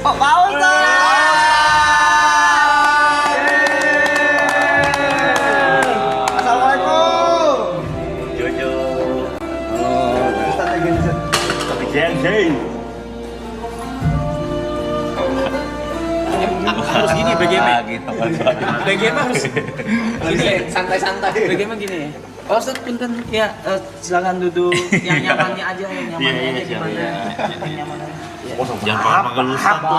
Assalamualaikum. Jojo. Tapi Sensei. Harus gini BGM. Gitu. BGM harus gini, santai-santai. BGM gini. Pak Ustadz punten ya, silakan duduk yang nyamannya aja, yang nyamannya aja gimana? Yang nyaman aja. Jangan panggil Ustaz tuh.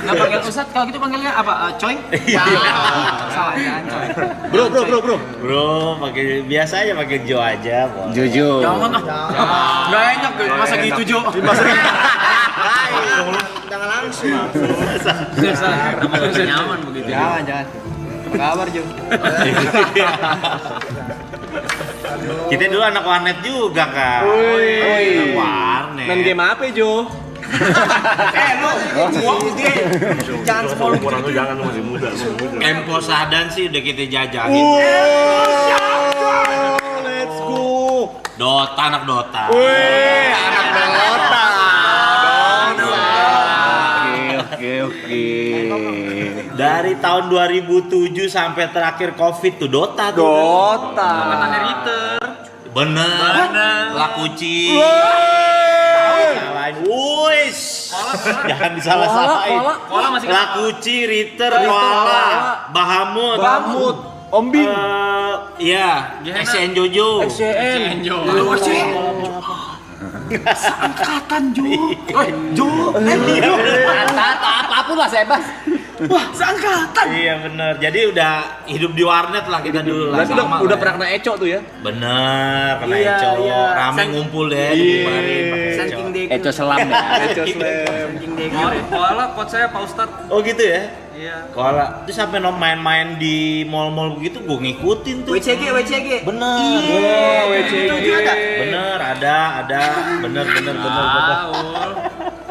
Nggak panggil Ustadz, kalau gitu panggilnya apa? Coy? Salah jangan Coy. Bro. Bro, pakai biasa aja pakai Jo aja, Bos. Jojo. Jangan ah. Nggak enak masa gitu Jo. Jangan langsung. Bisa nyaman begitu. Jangan. Apa kabar, Jo? Kita dulu anak warnet juga, Kak. Anak warnet. Main game apa, Jo? Jangan semua lu. Jangan lu masih muda. Empos Sadan sih udah kita jajahin. Let's go. Dota, anak Dota. Anak Dota. Oke. Dari tahun 2007 sampai terakhir Covid tuh Dota tuh. Dota. Angkatannya Ritter. Bener. Lakuci. Salahin. Wuis. Jangan disalah-salahin. Koala masih Lakuci, Ritter, Koala, Bahamut. Ombing. Iya, SCN Jojo. SCN. Angkatan Jo. Jo. Apapun lah, Sebas. Wah, seangkatan. Iya bener. Jadi udah hidup di warnet lah kita dulu lah. Berarti Sama udah lah pernah ya. kena eco tuh ya? Bener, kena Iya, Eco. iya. Rame ngumpul deh di kemarin pakai Eco. Saking dego. Eco selam ya. Eco slam. Saking dego. Koala coach saya Pak Ustadz. Oh gitu ya? Iya. Koala. Terus sampai main-main di mall-mall begitu gue ngikutin tuh. WCG. Bener. Oh, WCG. Bener, ada. Bener.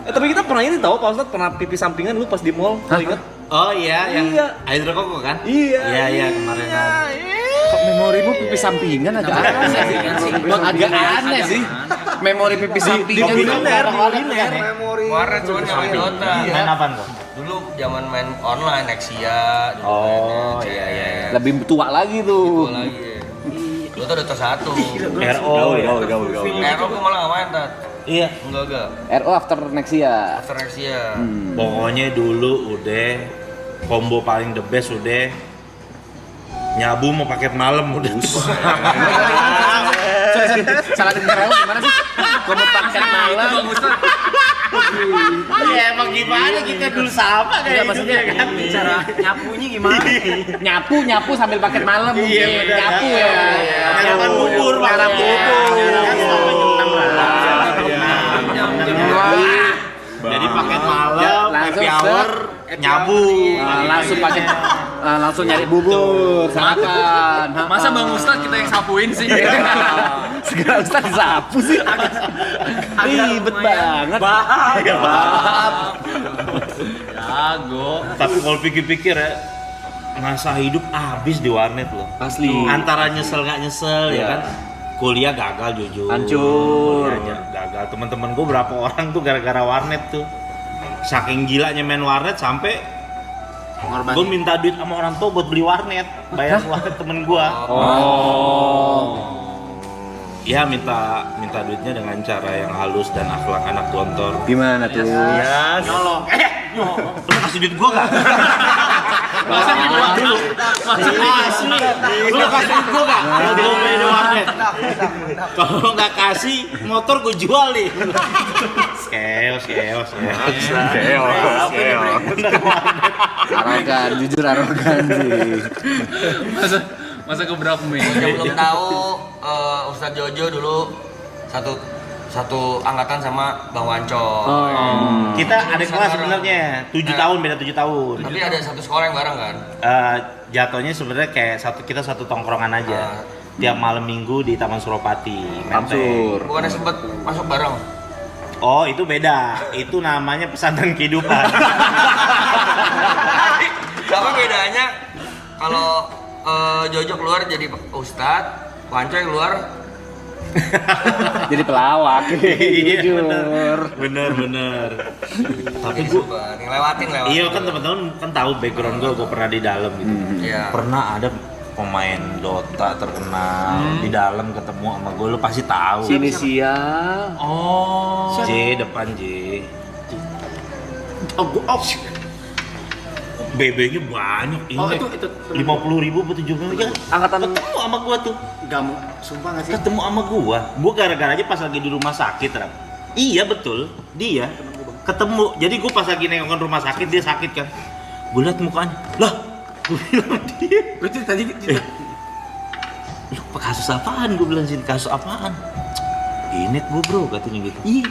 Tapi kita pernah ini tahu Pak Ustadz pernah pipi sampingan lu pas di mall. Lu inget? Oh iya, yang Iya. Hydrokoko kan? Iya. Iya kemarin. Kok memorimu pipi sampingan agak aneh sih. Agak aneh sih. Memori pipi sampingan kuliner. Memori. Warnet cuman nggak main Dota. Main apaan kok? Dulu zaman main online Nexia. Dulu Oh mainnya, iya. Lebih tua lagi tuh. Dulu lagi. Dota Dota 1. RO ya. Ero gue malah nggak main tat. Iya. Enggak. RO after Nexia. After Nexia. Pokoknya dulu udah combo paling the best udah nyabu mau paket malam udah. Salah denger lu gimana sih? Gua mau paket malam. Ya emang gimana kita dulu sama kayak maksudnya gitu kan. Cara nyapunya gimana? Nyapu sambil paket malam mungkin. Iya, bener. Nyapu ya. Nyarapan bubur, Nyarap bubur. Kan sampai jam 6 lah. Wah. Jadi paket malam, Langsung happy hour, nyabu. Langsung pakai langsung nyari bubur, sarapan. Masa Bang Ustadz kita yang sapuin sih? Segala Ustaz disapu sih. Ribet banget. Jago. Tapi kalau pikir-pikir ya, masa hidup habis di warnet loh. Asli. Antara nyesel nggak nyesel ya Iya. kan. Kuliah gagal jujur. Hancur. Kuliahnya gagal. Teman-teman gue berapa orang tuh gara-gara warnet tuh. Saking gilanya main warnet sampai gue minta duit sama orang tua buat beli warnet, bayar warnet temen gue. Ya minta duitnya dengan cara yang halus dan akhlak anak gontor. Gimana tuh? Nyolong. Lu kasih duit gua gak? Masa dibuat dulu? Masa Asli. Lu kasih duit gua gak? Kalau gua main di warnet. Kalau nggak kasih, motor gua jual nih. Chaos. Arogan, jujur arogan sih. Masa keberapa main? Yang belum tahu Ustadz Jojo dulu satu angkatan sama Bang Wancol. Kita ada kelas sebenarnya 7 tahun, beda 7 tahun. Tapi ada satu sekolah yang bareng kan? Jatuhnya sebenarnya kayak kita satu tongkrongan aja. Tiap malam minggu di Taman Suropati. Tamsur. Bukannya sempet masuk bareng? Oh, itu beda. Itu namanya pesantren kehidupan. Tapi bedanya kalau Jojo keluar jadi Ustadz, Wancoy keluar Jadi pelawak. Iya, Jujur. bener. Tapi Jadi gue sempet ngelewatin. iya kan teman-teman kan tahu background gue pernah di dalam gitu. Iya. Pernah ada pemain Dota terkenal di dalam ketemu sama gue, lu pasti tahu. Inisial. Oh. J depan J. Oh, BB-nya banyak ini. Oh, itu 50.000 atau 70.000 kan? Angkatan Ketemu sama gua tuh. Gamu, sumpah nggak sih? Ketemu sama gua. Gua gara-gara aja pas lagi di rumah sakit, Rap. Iya betul, dia ketemu. Jadi gua pas lagi nengokin rumah sakit, dia sakit kan. Gua liat mukanya. Lah, gua bilang dia. Berarti tadi Lu kasus apaan? Gua bilang sini kasus apaan? Ini gua bro, katanya gitu. Iya.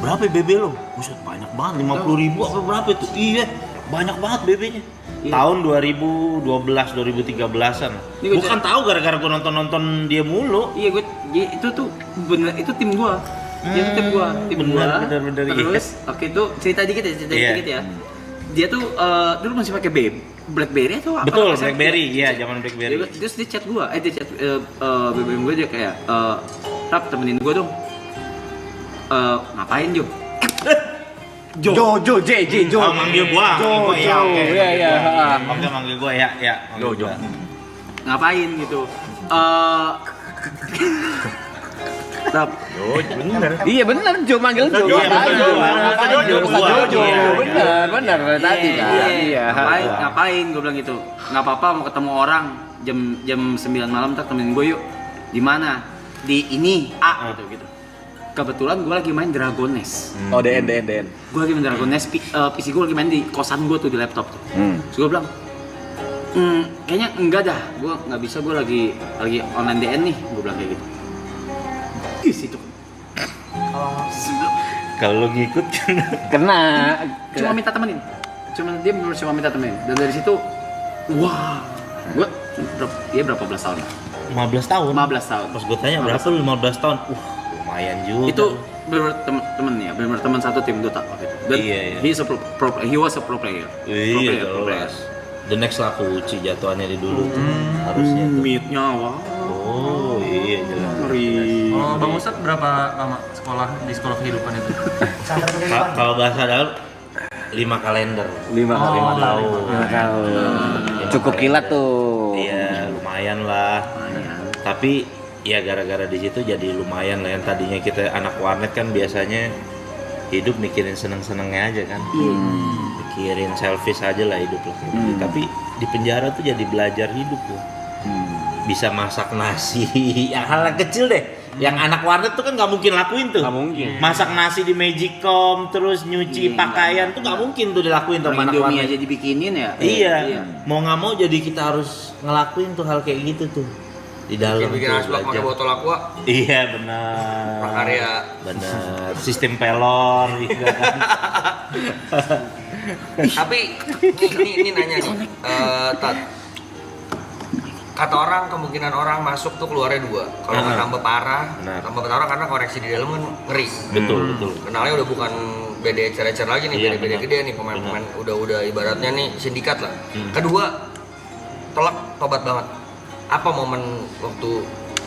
Berapa BB lo? Buset banyak banget, 50.000 apa berapa itu? Iya, banyak banget BB-nya. Iya. Tahun 2012, 2013-an. Ini gua Bukan tahu gara-gara gua nonton dia mulu. Iya, itu tuh bener, itu tim gua. Dia tuh tim gua, bener, Terus, oke itu cerita dikit ya, Iya. dikit ya. Dia tuh dulu masih pakai BlackBerry atau apa? Betul, Apa? BlackBerry, iya zaman BlackBerry. Terus dia chat gua, dia chat BBM gua, dia kayak Rap temenin gua dong. Ngapain Jo? Jo, J. Oh, manggil gua. Jo, Ya, oke. iya, iya. Oke, manggil gua ya. manggil gua. Ngapain gitu? Rap, Iya benar, Jo manggil Jo. Iya, bener, Jo. Ngapain Jo? Gua. Jo. Iya, Benar tadi kan. Iya. ngapain? Gue bilang gitu. Nggak apa-apa mau ketemu orang jam 9 malam tak temenin gue yuk. Di mana? Di ini A gitu. Kebetulan gue lagi main Dragon Nest. Oh, DN. Gue lagi main Dragon Nest, PC gue lagi main di kosan gue tuh di laptop tuh. Terus gue bilang, kayaknya enggak dah. Gue nggak bisa, gue lagi online DN nih. Gue bilang kayak gitu. Ih situ. Kalau lu ngikut kan. Kena. Cuma minta temenin. Dia bener cuma minta temenin. Dan dari situ, wah, gue berapa belas tahun? 15 tahun. 15 tahun. Pas gua tanya berapa lu 15 tahun? Lumayan juga. Itu benar temen ya, benar teman satu tim Dota waktu itu. Dan Iya. he was a pro player. Iya, Pro player. jelas. The next laku Uci jatuhannya di dulu tuh. Harusnya tuh. Mute-nya wah. Oh, iya jelas. Ngeri. Oh, Bang Ustadz berapa lama di sekolah kehidupan itu? Kalau bahasa dalam 5 kalender. 5 tahun. Cukup kilat tuh. Iya, lumayan lah. Tapi ya gara-gara di situ jadi lumayan lah. Yang tadinya kita anak warnet kan biasanya hidup mikirin seneng-senengnya aja kan. Mikirin selfish aja lah hidup lah. Tapi di penjara tuh jadi belajar hidup tuh. Bisa masak nasi, yang hal kecil deh. Yang anak warnet tuh kan nggak mungkin lakuin tuh. Nggak mungkin. Masak nasi di Magicom, terus nyuci pakaian tuh nggak mungkin tuh dilakuin tuh sama anak Indomie warnet. aja dibikinin ya. Iya. Mau nggak mau jadi kita harus ngelakuin tuh hal kayak gitu tuh di dalam Bikin tuh asbak pakai botol aqua. Iya benar. Prakarya. Benar. Sistem pelor juga kan. Tapi ini nanya nih, Tat. Kata orang kemungkinan orang masuk tuh keluarnya 2. Kalau nggak tambah parah, Benar. tambah parah karena koreksi di dalam kan ngeri. Betul. Kenalnya udah bukan BD ecer-ecer lagi nih, Iya, BD benar. gede nih, pemain-pemain udah ibaratnya nih sindikat lah. Kedua, telak tobat banget. Apa momen waktu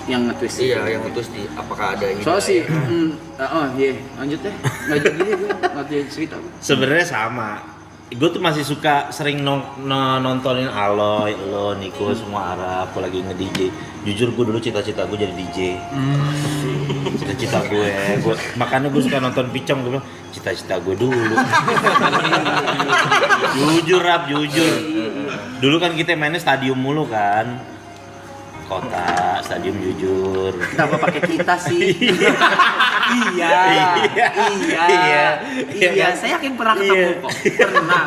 Yang nge-twist. yang ngetus di apakah ada Soalnya sih, hidayah? iya, lanjut deh. Nggak jadi gue, nggak jadi cerita. Sebenarnya sama. Gue tuh masih suka sering nontonin Aloy, lo, Niko, semua Arab, aku lagi nge-DJ. Jujur gue dulu cita-cita gue jadi DJ. Cita-cita gue, makanya gue suka nonton Picong, gue bilang cita-cita gue dulu. Jujur Rap, jujur. Dulu kan kita mainnya stadium mulu kan. Kota, stadium jujur. Kenapa pakai kita sih? Iya. Saya yakin pernah ketemu kok.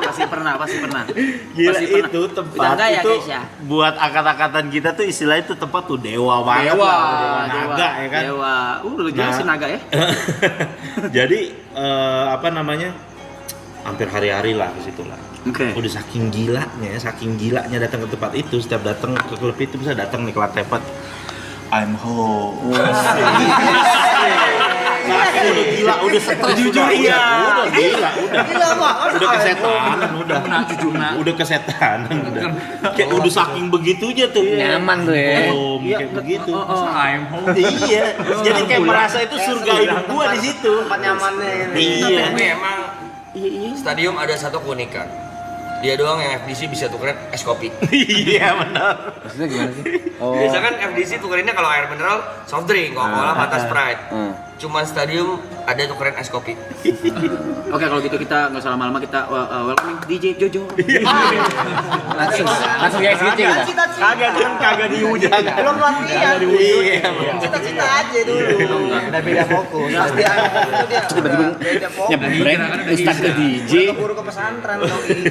Pasti pernah. Gila Pasti pernah. itu Udah tempat enggak ya, itu guys, ya? buat angkat-angkatan kita tuh istilahnya itu tempat tuh dewa banget lah, dewa naga ya kan. Dewa. Lu jelasin naga ya? Jadi apa namanya? Hampir hari-hari lah ke situ lah. Oke. Udah saking gilanya datang ke tempat itu, setiap datang ke klub itu bisa datang nih kelat tepat. I'm home. Saking udah stres jujur iya. Udah gila, udah. Gila, Pak. Udah kesetanan, udah. Udah kesetanan, udah. Kayak udah saking begitunya tuh. Nyaman tuh ya. Kayak begitu. I'm home. Iya. Jadi kayak merasa itu surga hidup gua di situ. Tempat nyamannya ini. Iya. Tapi emang stadium ada satu keunikan. Dia doang yang FDC bisa tukerin es kopi. Iya benar. Maksudnya gimana sih? Biasa kan FDC tukerinnya kalau air mineral soft drink, Coca-Cola, Fanta, Sprite. Cuman stadium ada tukerin es kopi. Oke, kalau gitu kita nggak usah lama-lama, kita welcoming DJ Jojo. Langsung ya SGC kita. Kagak kan kagak diundang. Belum latihan. Iya. Cita-cita aja dulu. Udah beda fokus. Pasti dia. Tiba-tiba Beda fokus. nyebreng Ustadz ke DJ. Guru ke pesantren doi.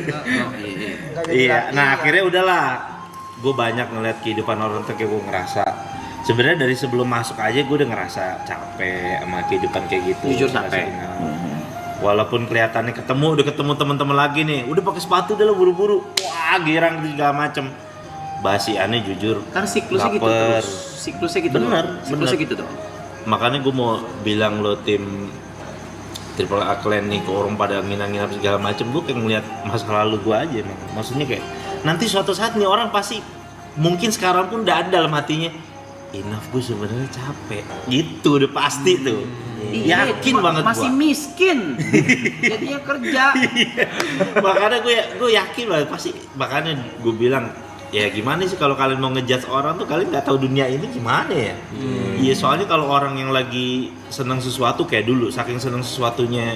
Iya. Nah akhirnya udahlah. Gue banyak ngeliat kehidupan orang tuh kayak gue ngerasa. Sebenarnya dari sebelum masuk aja gue udah ngerasa capek sama kehidupan kayak gitu. Jujur capek. Walaupun kelihatannya udah ketemu teman-teman lagi nih, udah pakai sepatu udah lo buru-buru, wah girang segala macem. Basi aneh jujur. Karena siklusnya gitu Baper. terus. Siklusnya gitu. Bener, Siklusnya bener. gitu tuh. Makanya gue mau bilang lo tim Triple A Clan nih ke orang pada nginang-nginap segala macem, gue kayak ngeliat masa lalu gue aja emang. Maksudnya kayak nanti suatu saat nih orang pasti mungkin sekarang pun udah ada dalam hatinya, enough gue sebenarnya capek gitu udah pasti tuh. Yakin banget masih gua. miskin. Jadinya kerja. Makanya gue yakin banget pasti, makanya gue bilang ya gimana sih kalau kalian mau ngejudge orang tuh kalian nggak tahu dunia ini gimana ya. Iya soalnya kalau orang yang lagi senang sesuatu kayak dulu, saking senang sesuatunya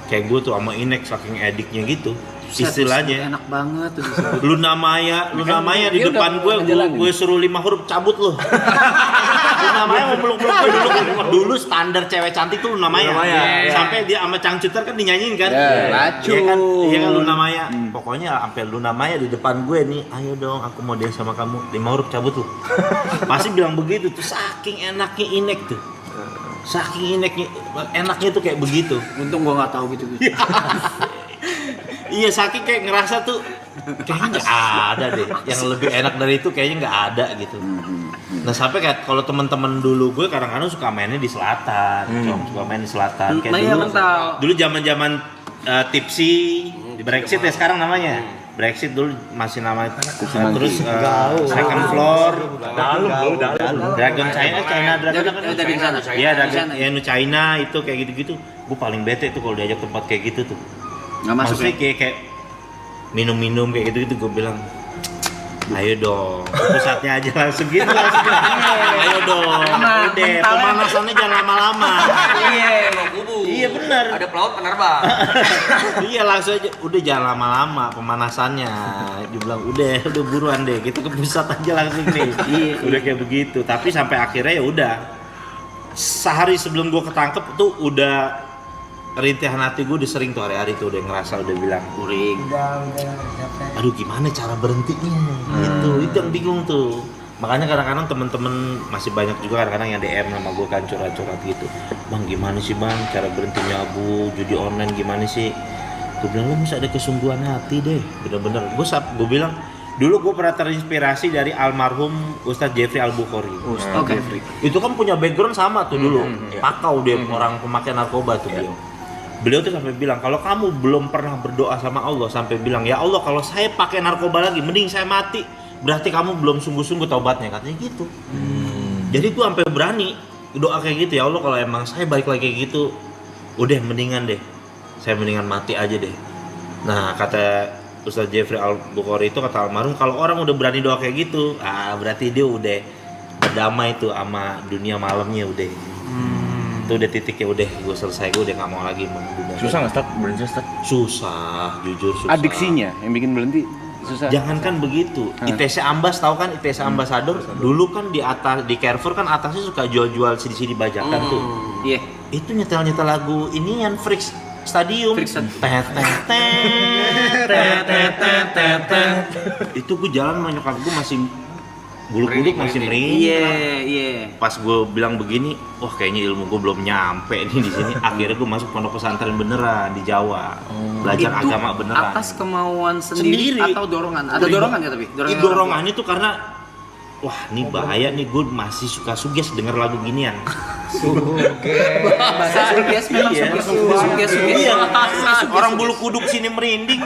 kayak gue tuh sama Inek saking ediknya gitu. Istilahnya enak banget tuh disebut. Luna Maya di dia depan udah ngejalanin. gue suruh 5 huruf cabut lu. Luna Maya mau peluk-peluk gue dulu standar cewek cantik tuh Luna Maya. Sampai dia sama Cangcuter kan dinyanyiin kan. Lacu. Iya kan Luna Maya. Pokoknya sampai Luna Maya di depan gue nih, ayo dong aku mau dance sama kamu. 5 huruf cabut lu. Pasti bilang begitu tuh saking enaknya Inek tuh. Saking enaknya tuh kayak begitu. Untung gua nggak tahu gitu. Iya saking kayak ngerasa tuh kayaknya nggak ada deh yang lebih enak dari itu, kayaknya nggak ada gitu. Nah sampai kayak kalau teman-teman dulu gue kadang-kadang suka mainnya di selatan, suka main di selatan. Kayak Main dulu zaman-zaman tipsy Brexit ya sekarang namanya. Brexit dulu masih namanya terus second floor Dragon China Dragon Dari sana. Iya Dragon ya China itu kayak gitu-gitu. Gue paling bete tuh kalau diajak tempat kayak gitu tuh. Nggak masuk Maksudnya ya? kayak minum-minum kayak gitu gue bilang ayo dong pusatnya aja langsung gitu langsung ayo dong udah pemanasannya jangan lama-lama. Iya benar Ada pelaut penerbang. iya langsung aja udah jangan lama-lama pemanasannya. Dia bilang udah buruan deh kita ke pusat aja langsung nih. Udah kayak begitu tapi sampai akhirnya ya udah sehari sebelum gue ketangkep tuh udah rintihan hati gue udah sering tuh hari-hari tuh udah ngerasa udah bilang kuring. Aduh gimana cara berhentinya gitu, itu yang bingung tuh. Makanya kadang-kadang temen-temen masih banyak juga kadang-kadang yang DM sama gue kan curhat-curhat gitu. Bang gimana sih bang cara berhenti nyabu judi online gimana sih? Gue bilang lu mesti ada kesungguhan hati deh, bener-bener. Gue bilang dulu gue pernah terinspirasi dari almarhum Ustadz Jeffrey Al-Bukhari. Oke. Itu kan punya background sama tuh dulu, pakau dia orang pemakai narkoba tuh beliau. Beliau tuh sampai bilang kalau kamu belum pernah berdoa sama Allah sampai bilang ya Allah kalau saya pakai narkoba lagi mending saya mati, berarti kamu belum sungguh-sungguh taubatnya katanya gitu. Jadi tuh sampai berani doa kayak gitu ya Allah kalau emang saya balik lagi kayak gitu udah mendingan deh saya mendingan mati aja deh. Nah kata Ustadz Jeffrey Al-Bukhari itu kata almarhum kalau orang udah berani doa kayak gitu berarti dia udah berdamai tuh sama dunia malamnya udah. Itu udah titiknya udah gue selesai, gue udah gak mau lagi dunia. Susah nggak Stad? Berhenti Stad? Susah, jujur susah. Adiksinya yang bikin berhenti susah. Jangankan begitu, ITC Ambas tahu kan ITC Ambasador dulu kan di atas di Carrefour kan atasnya suka jual-jual CD bajakan tuh. Iya. Itu nyetel lagu ini yang Freaks Stadium. Itu gue jalan sama nyokap gue masih bulu-bulu masih merinding. Iya. Pas gue bilang begini, wah kayaknya ilmu gue belum nyampe nih di sini. Akhirnya gue masuk pondok pesantren beneran di Jawa, belajar Itu agama beneran. atas kemauan sendiri atau dorongan? Ada dorongan ya tapi? Dorongan itu karena wah ini bahaya nih gue masih suka suges denger lagu ginian. Bahasa Suges memang Iya. Suges. Iya, orang Bulu Kuduk sini merinding.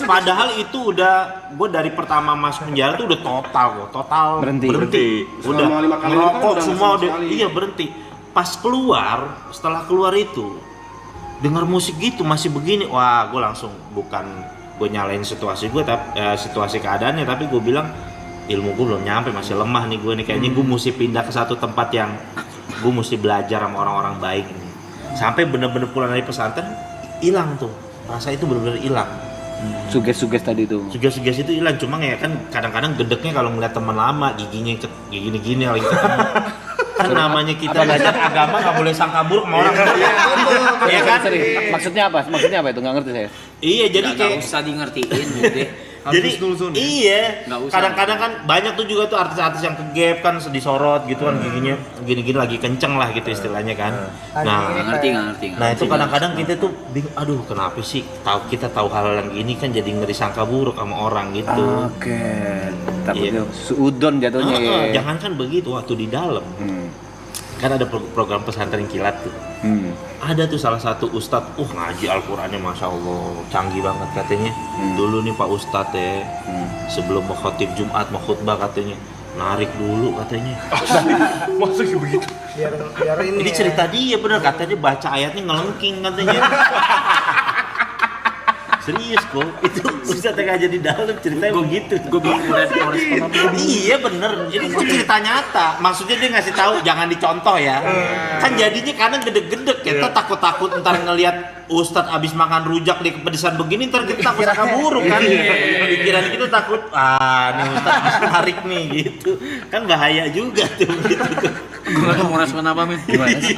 Padahal itu udah, gue dari pertama masuk penjara tuh udah total Berhenti. Udah Selama 5 kali ngerokok kan udah semua sama udah, sekali. iya berhenti. Pas setelah keluar itu, dengar musik gitu masih begini, wah gue langsung bukan gue nyalain situasi gue, tapi situasi keadaannya, tapi gue bilang ilmu gue belum nyampe, masih lemah nih gue nih, kayaknya gue mesti pindah ke satu tempat yang gue mesti belajar sama orang-orang baik nih. Sampai bener-bener pulang dari pesantren hilang tuh rasa itu, bener-bener hilang. Suges tadi tuh. Suges itu hilang, cuma ya kan kadang-kadang gedeknya kalau ngeliat teman lama giginya gini-gini lagi ketemu. Kan namanya kita belajar agama nggak boleh sangka buruk sama orang. Iya kan? Maksudnya apa itu? Nggak ngerti saya. Iya, jadi Nggak kayak usah di ngertiin gitu. jadi iya, Nggak usah. kadang-kadang kan banyak tuh juga tuh artis-artis yang kegap kan disorot gitu kan, giginya gini-gini lagi kenceng lah gitu istilahnya kan. Nah, Nggak ngerti. nah itu kadang-kadang kita tuh bingung, aduh kenapa sih kita tahu hal yang gini kan jadi ngeri sangka buruk sama orang gitu. Oke. Takutnya Iya. suudon jatuhnya ya. Jangan kan begitu waktu di dalam. Kan ada program pesantren kilat tuh. Ada tuh salah satu ustadz, ngaji Al-Qurannya Masya Allah, canggih banget katanya. Dulu nih Pak Ustadz ya, sebelum mau khotib Jumat, mau khutbah katanya, narik dulu katanya. Maksudnya begitu. Biar ini. Ini cerita dia bener, katanya baca ayatnya ngelengking katanya. Serius kok, itu Ustadz yang aja di dalam ceritanya begitu. Gue belum respon. Iya bener, ini kok cerita nyata. Maksudnya dia ngasih tahu jangan dicontoh ya. Kan jadinya kadang gede-gede, kita takut-takut ntar ngelihat Ustadz abis makan rujak di kepedesan begini, ntar kita takut sangka buruk kan. Pikiran kita takut, nih Ustadz abis narik nih gitu. Kan bahaya juga tuh gitu. Gue nggak tahu mau respon apa men. Gimana sih?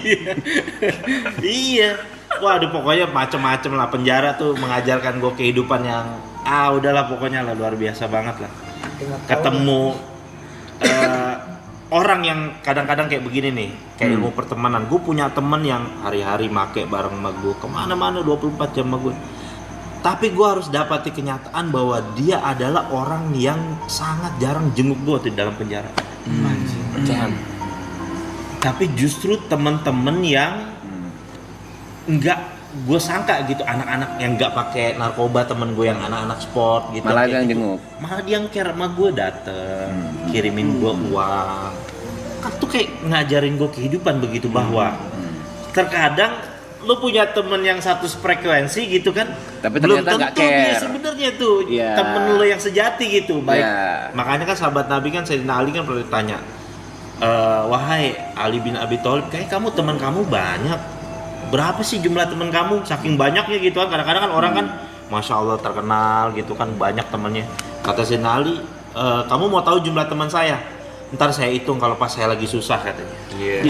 Iya. Waduh pokoknya macem-macem lah, penjara tuh mengajarkan gue kehidupan yang udahlah pokoknya lah luar biasa banget lah. Ketemu orang yang kadang-kadang kayak begini nih, kayak ilmu pertemanan. Gue punya temen yang hari-hari make bareng sama gue kemana-mana 24 jam sama gue. Tapi gue harus dapati kenyataan bahwa dia adalah orang yang sangat jarang jenguk gue tuh di dalam penjara. Tapi justru temen-temen yang enggak gue sangka gitu, anak-anak yang enggak pakai narkoba, temen gue yang anak-anak sport gitu, Malah kayak yang gitu. jenguk. Malah dia yang care sama gue, dateng kirimin gue uang kan, tuh kayak ngajarin gue kehidupan begitu, bahwa terkadang lu punya temen yang satu frekuensi gitu kan, Tapi belum ternyata nggak tentu dia care. sebenarnya tuh Iya. temen lu yang sejati gitu. Baik, Iya. makanya kan sahabat Nabi kan, Sayyidina Ali kan pernah ditanya, wahai Ali bin Abi Thalib, kayak kamu teman kamu banyak, berapa sih jumlah teman kamu? Saking banyaknya gitu kan, kadang-kadang kan orang kan Masya Allah terkenal gitu kan, banyak temannya. Kata Sayyidina Ali, kamu mau tahu jumlah teman saya? Ntar saya hitung kalau pas saya lagi susah katanya. Iya.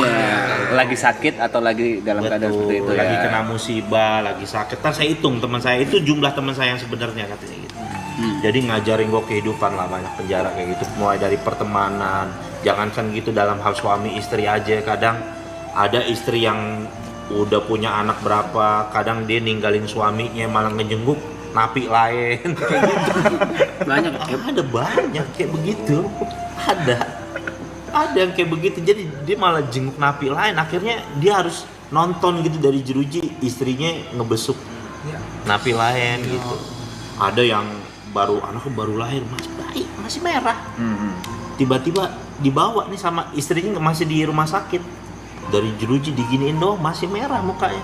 Lagi sakit atau lagi dalam keadaan Betul, seperti itu lagi ya. kena musibah, lagi sakit, ntar saya hitung teman saya itu jumlah teman saya yang sebenarnya katanya gitu. Jadi ngajarin gue kehidupan lah, banyak penjara kayak gitu, mulai dari pertemanan, jangankan gitu dalam hal suami istri aja, kadang ada istri yang udah punya anak berapa, kadang dia ninggalin suaminya malah ngejenguk napi lain. Banyak. Ada banyak kayak begitu, ada yang kayak begitu, jadi dia malah jenguk napi lain, akhirnya dia harus nonton gitu dari jeruji istrinya ngebesuk napi lain gitu. Ada yang anaknya baru lahir masih bayi, masih merah, tiba-tiba dibawa nih sama istrinya, masih di rumah sakit, dari jeruji diginiin doang masih merah mukanya.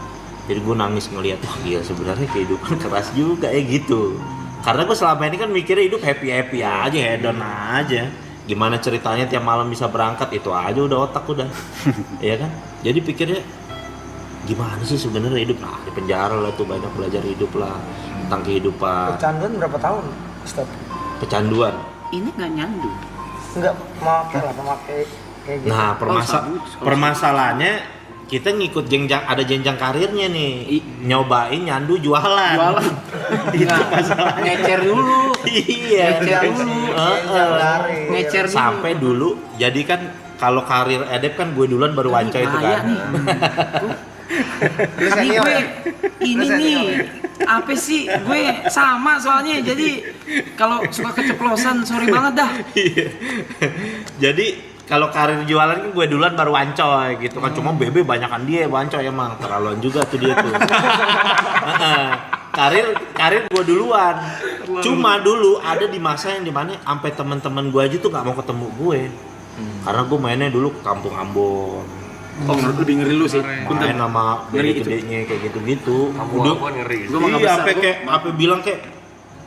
Jadi gue nangis ngeliat, wah gila sebenarnya kehidupan keras juga ya gitu. Karena gue selama ini kan mikirnya hidup happy aja, hedon aja. Gimana ceritanya tiap malam bisa berangkat, itu aja udah otak udah. Iya kan? Jadi pikirnya gimana sih sebenarnya hidup? Nah di penjara lah tuh banyak belajar hidup lah, tentang kehidupan. Kecanduan berapa tahun, Ustaz? Kecanduan. Ini nggak nyandu. Enggak memakai kayak gitu. Nah sabut, permasalahannya kita ngikut ada jenjang karirnya nih, nyobain nyandu jualan. Itu masalahnya. Ngecer dulu. Iya. Ngecer dulu. Ngecer dulu. Sampai dulu, jadi kan kalau karir edep kan gue duluan baru wanca itu Bahaya kan. nih. Lu Ini senior gue, ya? ini Lu nih, senior. apa sih? Gue sama soalnya, jadi kalau suka keceplosan, sorry banget dah. Iya. Jadi kalau karir jualan kan gue duluan baru Wancoy gitu kan. Cuma Bebe banyakan dia Wancoy emang terlaluan juga tuh dia tuh. karir gue duluan. Cuma dulu ada di masa yang dimana sampai teman-teman gue aja tuh nggak mau ketemu gue. Karena gue mainnya dulu ke Kampung Ambon. Oh, lebih ngeri lu sih. Main sama gede-gedenya kayak gitu-gitu. Kamu apa ngeri? Gua mah nggak Iya, bisa, sampai gua- kayak apa bilang kayak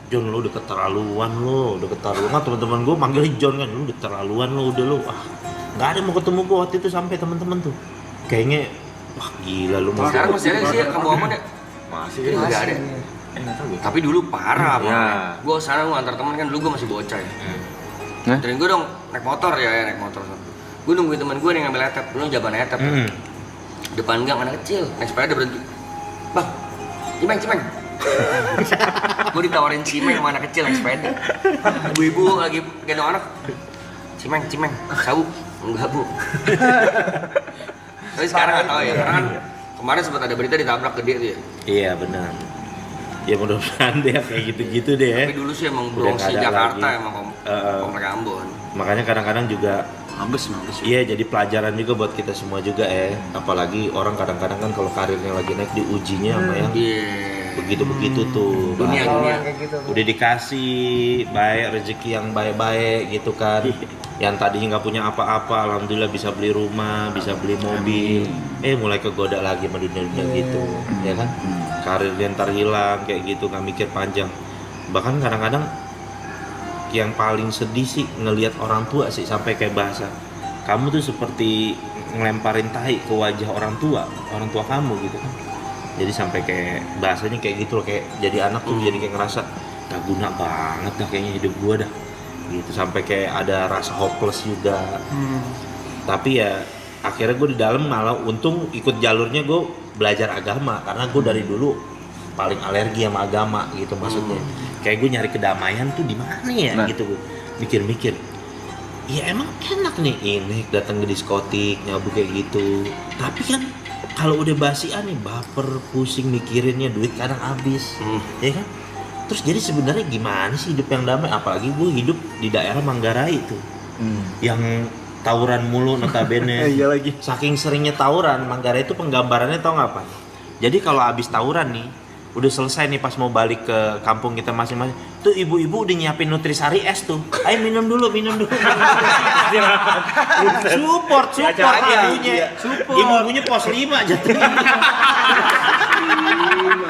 John lu udah keterlaluan lu, udah keterlaluan. Kan teman-teman gue manggil John kan, lu udah keterlaluan lu, udah lu. Ah, nggak ada mau ketemu gue waktu itu sampai teman-teman tuh. Kayaknya wah gila lu mau. Sekarang masih ada sih Kamu Ambon ya? Masih. Ini nggak ada. Tapi dulu parah Ya. banget. Gue sana gue antar teman kan dulu gue masih bocah ya. Anterin gue dong naik motor ya naik motor. Gue nungguin teman gue yang ngambil etep, dulu jaban etep. Depan gang anak kecil, naik sepeda berhenti. Bang, cimeng. Gue ditawarin cimeng sama anak kecil naik sepeda. Ibu-ibu lagi gendong anak. Cimeng, sabu. Enggak bu. Tapi sekarang nggak tahu ya, karena kan kemarin sempat ada berita ditabrak gede tuh ya. Iya benar. Ya mudah-mudahan deh kayak gitu-gitu deh. Tapi dulu sih emang Udah Bronx nggak ada Jakarta lagi. emang komplek Ambon. Makanya kadang-kadang juga Mabes. iya jadi pelajaran juga buat kita semua juga apalagi orang kadang-kadang kan kalau karirnya lagi naik diujinya sama yang Iya. begitu-begitu tuh. Dunia. Kayak gitu. Udah dikasih baik rezeki yang baik-baik gitu kan. Yang tadinya nggak punya apa-apa, alhamdulillah bisa beli rumah, bisa beli mobil. Mulai kegoda lagi sama dunia-dunia gitu, ya kan? Karirnya ntar hilang kayak gitu, nggak mikir panjang. Bahkan kadang-kadang yang paling sedih sih ngelihat orang tua sih sampai kayak bahasa kamu tuh seperti ngelemparin tahi ke wajah orang tua kamu gitu kan. Jadi sampai kayak bahasanya kayak gitu loh, kayak jadi anak tuh jadi kayak ngerasa gak guna banget dah kayaknya hidup gua dah gitu, sampai kayak ada rasa hopeless juga. Tapi ya akhirnya gue di dalam malah untung ikut jalurnya gue belajar agama karena gue dari dulu paling alergi sama agama gitu maksudnya. Kayak gue nyari kedamaian tuh di mana ya gitu gue mikir-mikir. Ya emang enak nih ini datang ke diskotik nyabu kayak gitu. Tapi kan kalau udah basian nih baper pusing mikirinnya duit kadang habis, ya kan? Terus jadi sebenarnya gimana sih hidup yang damai? Apalagi gue hidup di daerah Manggarai tuh, yang tawuran mulu notabene. Iya lagi. Saking seringnya tawuran, Manggarai itu penggambarannya tau nggak apa? Jadi kalau habis tawuran nih, udah selesai nih pas mau balik ke kampung kita masing-masing, tuh ibu-ibu udah nyiapin nutrisari es tuh. Ayo minum dulu. support ibunya. Ibu-ibunya pos 5 jatuhnya.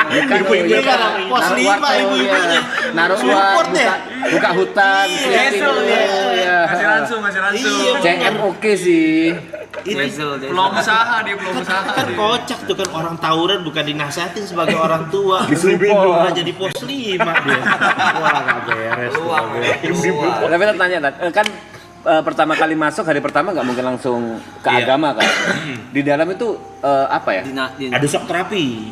Ibu-ibunya kan pos 5 ibu-ibunya. Naruh Support uang, deh. buka hutan, Bezel ya. Iya. Kasih langsung. Iya, CM oke sih. Belum usaha dia. Kan kocak tuh kan orang tawuran bukan dinasihatin sebagai orang tua. Disupport. Malah jadi pos 5 dia. Wah gak beres. Keluar. Tapi tanya kan pertama kali masuk hari pertama nggak mungkin langsung ke Iya. agama kan. Di dalam itu apa ya? Ada shock terapi.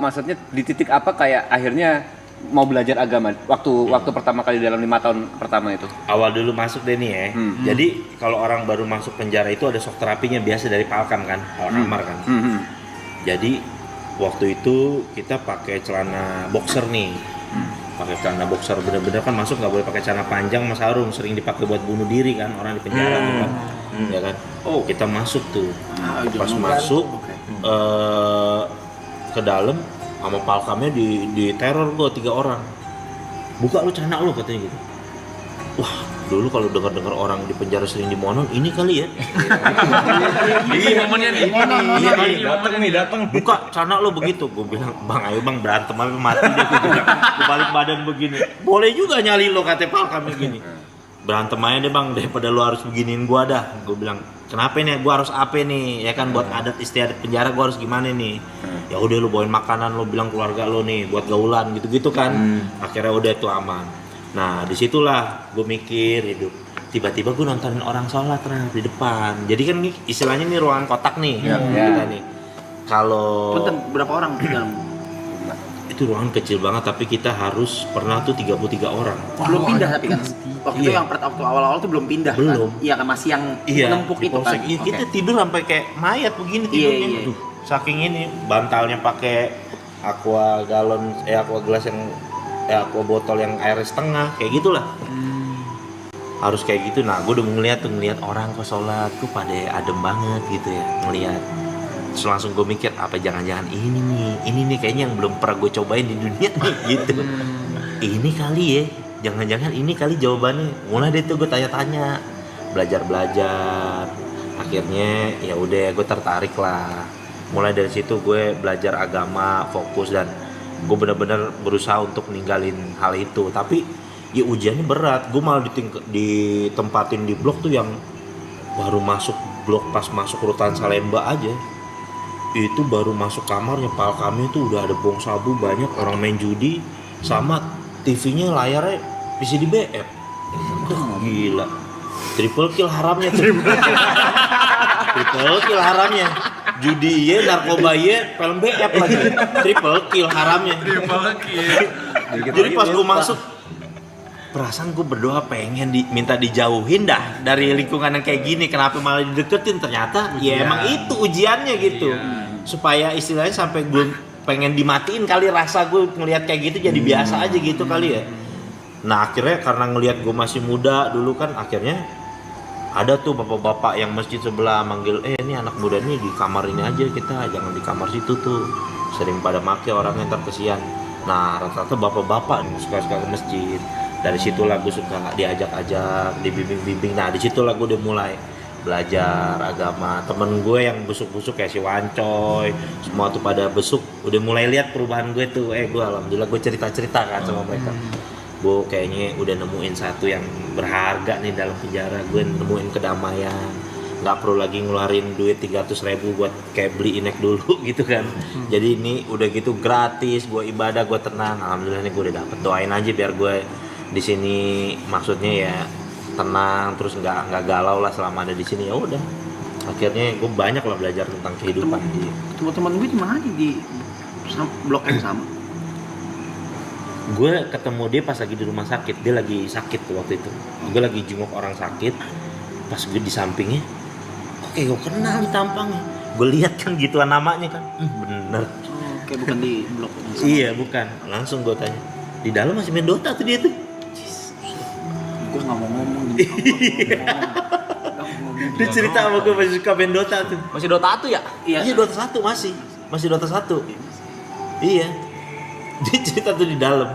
Maksudnya di titik apa kayak akhirnya mau belajar agama waktu pertama kali dalam 5 tahun pertama itu. Awal dulu masuk deh nih ya. Jadi kalau orang baru masuk penjara itu ada shock terapinya biasa dari Palkam kan, Al-Kamar kan. Jadi waktu itu kita pakai celana boxer nih. Pakai celana boxer bener-bener kan masuk nggak boleh pakai celana panjang sama sarung, sering dipakai buat bunuh diri kan orang di penjara tuh kan. Ya kan. Oh, kita masuk tuh. Pas masuk ke dalam sama Palkamnya di teror gua 3 orang. Buka lu celana lu katanya gitu. Wah, dulu kalau dengar orang di penjara sering dimonon, ini kali ya. Ini momennya nih. Ini datang. Buka celana lu begitu. Gue bilang, "Bang, ayo Bang berantem sampai mati deh." Gue bilang, "Gua balik badan begini." Boleh juga nyali lo kata Palkam gini. Berantem aja deh Bang, daripada lu harus beginiin gua dah. Gue bilang, "Kenapa nih? Gua harus apa nih? Ya kan buat adat istiadat penjara gua harus gimana nih?" Ya udah lu bawain makanan, lu bilang keluarga lu nih buat gaulan gitu-gitu kan. Akhirnya udah itu aman. Nah, disitulah gue mikir hidup. Tiba-tiba gue nontonin orang sholat di depan. Jadi kan nih istilahnya nih ruangan kotak nih. Kita nih. Kalau Punten, berapa orang di dalam? itu ruangan kecil banget tapi kita harus pernah tuh 33 orang. Belum pindah tapi kan. Waktu itu Iya. waktu awal-awal tuh belum pindah Belum. kan? Iya kan masih yang nempuk di itu kan. polsek. Iya, kita tidur sampai kayak mayat begini tidurnya. Iya. Aduh, saking ini bantalnya pakai aqua gelas yang aqua botol yang air setengah kayak gitulah. harus kayak gitu. Nah gue udah ngeliat orang kok sholat tuh pada adem banget gitu ya ngeliat. Terus langsung gue mikir apa jangan-jangan ini nih kayaknya yang belum pernah gue cobain di dunia nih gitu. Ini kali ya, jangan-jangan ini kali jawabannya. Mulai deh tuh gue tanya-tanya, belajar. Akhirnya ya udah gue tertarik lah. Mulai dari situ gue belajar agama, fokus, dan gue benar-benar berusaha untuk ninggalin hal itu. Tapi ya ujiannya berat, gue malah ditempatin di blok tuh yang baru masuk blok pas masuk rutan Salemba aja. Itu baru masuk kamarnya, pal kami tuh udah ada bong sabu banyak, orang main judi, sama TV-nya layarnya PCD BF. Gila, triple kill haramnya tuh. Triple kill haramnya. Judi ye, narkoba ye, film BF lagi. Triple kill haramnya. Jadi pas gue masuk, perasaan gue berdoa pengen minta dijauhin dah dari lingkungan yang kayak gini. Kenapa malah dideketin? Ternyata ya emang itu ujiannya gitu. Supaya istilahnya sampai gue pengen dimatiin kali, rasa gue ngelihat kayak gitu jadi biasa aja gitu kali ya. Nah akhirnya karena ngelihat gue masih muda dulu kan, akhirnya ada tuh bapak-bapak yang masjid sebelah manggil, ini anak muda nih di kamar ini aja, kita jangan di kamar situ tuh, sering pada make orangnya ntar kesian. Nah rata-rata bapak-bapak suka-suka ke masjid. Dari situlah gue suka diajak-ajak, dibimbing-bimbing. Nah di situlah gue udah mulai belajar agama. Temen gue yang busuk-busuk kayak si Wancoy, semua tuh pada besuk, udah mulai lihat perubahan gue tuh. Gue alhamdulillah gue cerita-cerita kan sama mereka. Gue kayaknya udah nemuin satu yang berharga nih dalam penjara. Gue nemuin kedamaian. Nggak perlu lagi ngeluarin duit 300.000 buat kayak beli inek dulu gitu kan. Jadi ini udah gitu gratis, gue ibadah, gue tenang. Alhamdulillah nih gue udah dapet. Doain aja biar gue di sini, maksudnya ya tenang, terus nggak galau lah selama ada di sini. Ya udah, akhirnya gue banyak lah belajar tentang kehidupan. Teman-teman gue di mana di blok yang sama? Gue ketemu dia pas lagi di rumah sakit. Dia lagi sakit tuh waktu itu. Gue lagi jenguk orang sakit. Pas gue di sampingnya, kok kayak gue kenal di tampangnya. Gue lihat kan gituan namanya kan, bener. Kayak bukan di blok yang sama. Iya bukan. Langsung gue tanya, di dalam masih main Dota tuh dia tuh. Gue nggak mau ngomong. Dia cerita sama gue masih suka main Dota tuh. Masih Dota 1 ya? Iya Dota 1 masih Dota 1. Iya. Dia cerita tuh di dalam.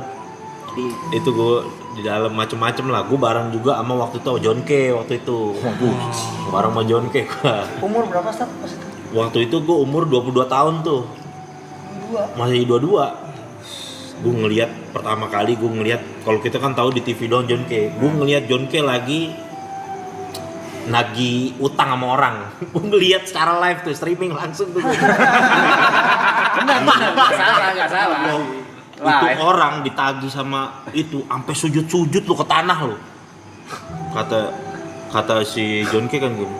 Itu gue di dalam macem-macem lah. Gue bareng juga sama waktu itu John K waktu itu. Bareng sama John K gua. Umur berapa Stat pas itu? Waktu itu gue umur 22 tahun tuh. Masih 22. Gue ngelihat pertama kali, gue ngelihat, kalau kita kan tahu di TV doang John K. Gue ngelihat John K lagi nagih utang sama orang. Gue ngelihat secara live tuh, streaming langsung tuh. Benar, nggak salah. Itu orang ditagih sama itu, sampai sujud lo ke tanah lo. Kata si John K kan gini,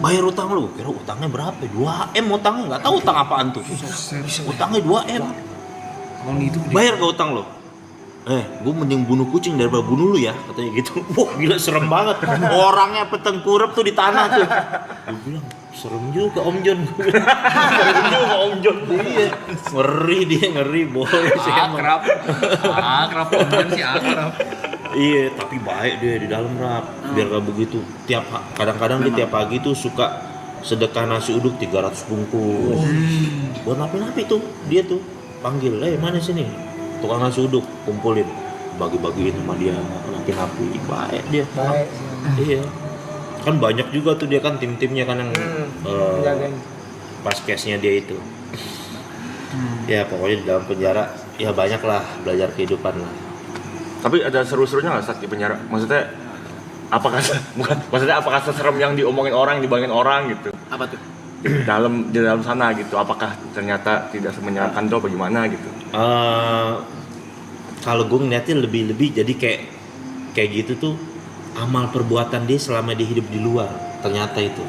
bayar utang lo. Kira utangnya berapa? 2M utangnya, nggak tahu utang apaan tuh. Utangnya 2M. Bayar ke utang lo? Gue mending bunuh kucing daripada bunuh lu ya, katanya gitu. Wah gila serem banget. Orangnya petengkurap tuh di tanah tuh. Gue bilang serem juga Om John. Serem juga Om John. Iya. Ngeri boy. Akrab Om John sih akrab. Iya, tapi baik dia di dalam rap. Biar gak begitu. Kadang-kadang dia tiap pagi tuh suka sedekah nasi uduk 300 bungkus. Buat napi-napi tuh dia tuh panggil, mana sini? Tukang nasi uduk, kumpulin, bagi-bagiin sama dia, napi-napi, baik dia. Baik. Iya. Kan banyak juga tuh dia kan tim-timnya kan yang pas case-nya dia itu. Ya pokoknya di dalam penjara ya banyak lah belajar kehidupan lah. Tapi ada seru-serunya nggak saat di penjara? Maksudnya apakah seserem yang diomongin orang, dibangin orang gitu? Apa tuh? Di dalam sana gitu, apakah ternyata tidak semenyenangkan tuh bagaimana gitu? Kalau gue ngeliatnya lebih jadi kayak gitu tuh amal perbuatan dia selama dia hidup di luar, ternyata itu.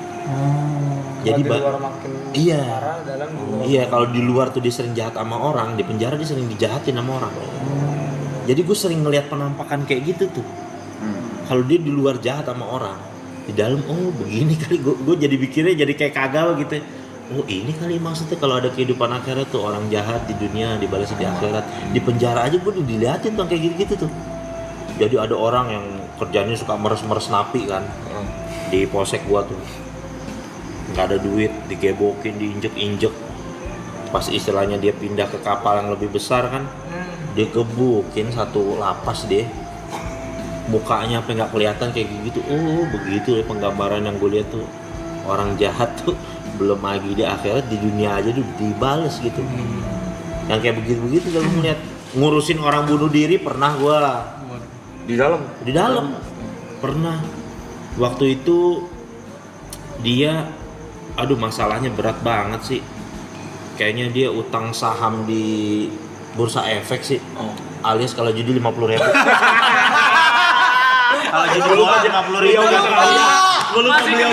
Jadi di luar makin iya parah, dalam di luar. Iya, kalau di luar tuh dia sering jahat sama orang, di penjara dia sering dijahatin sama orang. Jadi gue sering ngeliat penampakan kayak gitu tuh. Kalau dia di luar jahat sama orang, di dalam begini kali. Gue jadi pikirnya jadi kayak kagak gitu. Ini kali maksudnya kalau ada kehidupan akhirat tuh, orang jahat di dunia dibalas di akhirat. Di penjara aja gue diliatin tuh kayak gitu tuh. Jadi ada orang yang kerjanya suka meres-meres napi kan di polsek gua tuh. Nggak ada duit, digebokin, diinjek-injek. Pas istilahnya dia pindah ke kapal yang lebih besar kan, dikebukin satu lapas deh. Mukanya apa nggak kelihatan kayak gitu. Oh begitu ya penggambaran yang gue lihat tuh. Orang jahat tuh belum lagi di akhirat, di dunia aja tuh dibales gitu. Yang kayak begitu-begitu kalau ngeliat ngurusin orang bunuh diri pernah gua. Di dalam. Di dalam pernah. Waktu itu dia, aduh masalahnya berat banget sih. Kayaknya dia utang saham di bursa efek sih. Alias kalau judi 50.000. Kalau judi bola 50.000. Gue lupa beliau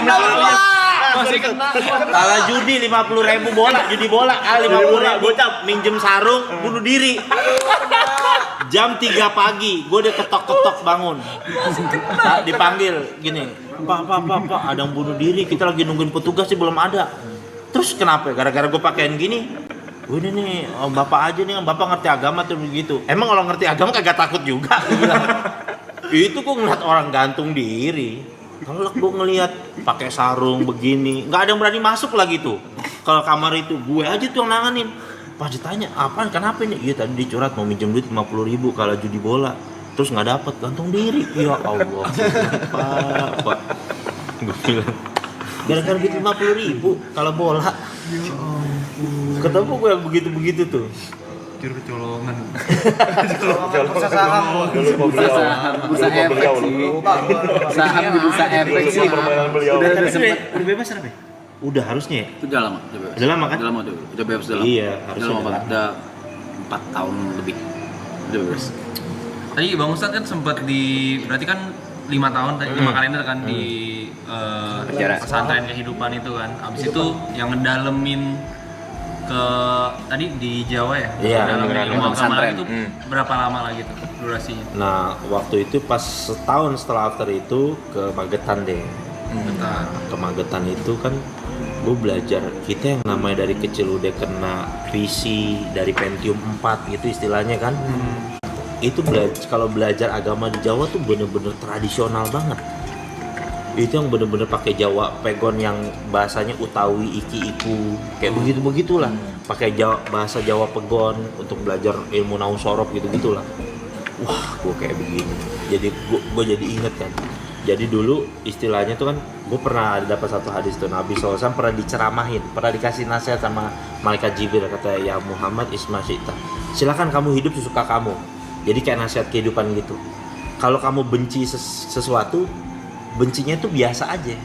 Masih kena. Kalau judi 50.000 bola, judi bola kali 50.000 gocap, minjem sarung, bunuh diri. Jam 3 pagi, gue udah ketok-ketok bangun. Dipanggil gini, Pak, ada yang bunuh diri, kita lagi nungguin petugas sih belum ada. Terus kenapa? Gara-gara gue pakein gini. Gue ini nih, bapak aja nih, bapak ngerti agama tuh begitu. Emang kalau ngerti agama kagak takut juga? Itu gue ngeliat orang gantung diri. Kalau gue ngelihat pakai sarung begini, nggak ada yang berani masuk lagi tuh. Kalau kamar itu gue aja tuh yang nanganin. Pas ditanya, apaan, kenapa ini? Iya tadi dicurat mau minjem duit 50.000 kalau judi bola. Terus nggak dapet, gantung diri. Ya Allah, Pak. Gue bilang, gara-gara duit 50.000 kalau bola. Ketemu gue yang begitu-begitu tuh. Juru kecolongan. Bursa saham. Bursa efek sih. Saham di bursa efek sih. Permainan beliau. Udah sempet. Udah bebas apa? Udah harusnya. Itu udah lama, udah bebas. Udah lama kan? Udah lama udah bebas udah lama. Iya, Udah harusnya lama udah banget. Udah 4 tahun lebih. Udah bebas. Tadi Bang Ustadz kan sempat berarti kan 5 tahun, 5 kalender kan di pesantren kehidupan itu kan. Abis itu yang ngedalemin ke tadi di Jawa ya? Iya, ngedalemin ilmu agama pesantren. lagi tuh berapa lama lagi tuh durasinya? Nah, waktu itu pas setahun setelah after itu ke Magetan deh. Bentar. Ke Magetan itu kan gue belajar, kita yang namanya dari kecil udah kena PC dari Pentium 4 gitu istilahnya kan. Itu kalau belajar agama di Jawa tuh bener-bener tradisional banget. Itu yang bener-bener pakai Jawa pegon yang bahasanya Utawi, Iki, Iku, kayak begitu-begitulah. Pakai bahasa Jawa pegon untuk belajar ilmu nahu sorof gitu-gitulah. Wah, gue kayak begini. Jadi gue jadi inget kan. Jadi dulu istilahnya tuh kan, gue pernah dapat satu hadis tuh, Nabi SAW pernah diceramahin, pernah dikasih nasihat sama malaikat Jibril, kata ya Muhammad isma syi'ta, silakan kamu hidup sesuka kamu. Jadi kayak nasihat kehidupan gitu. Kalau kamu benci sesuatu, bencinya tuh biasa aja.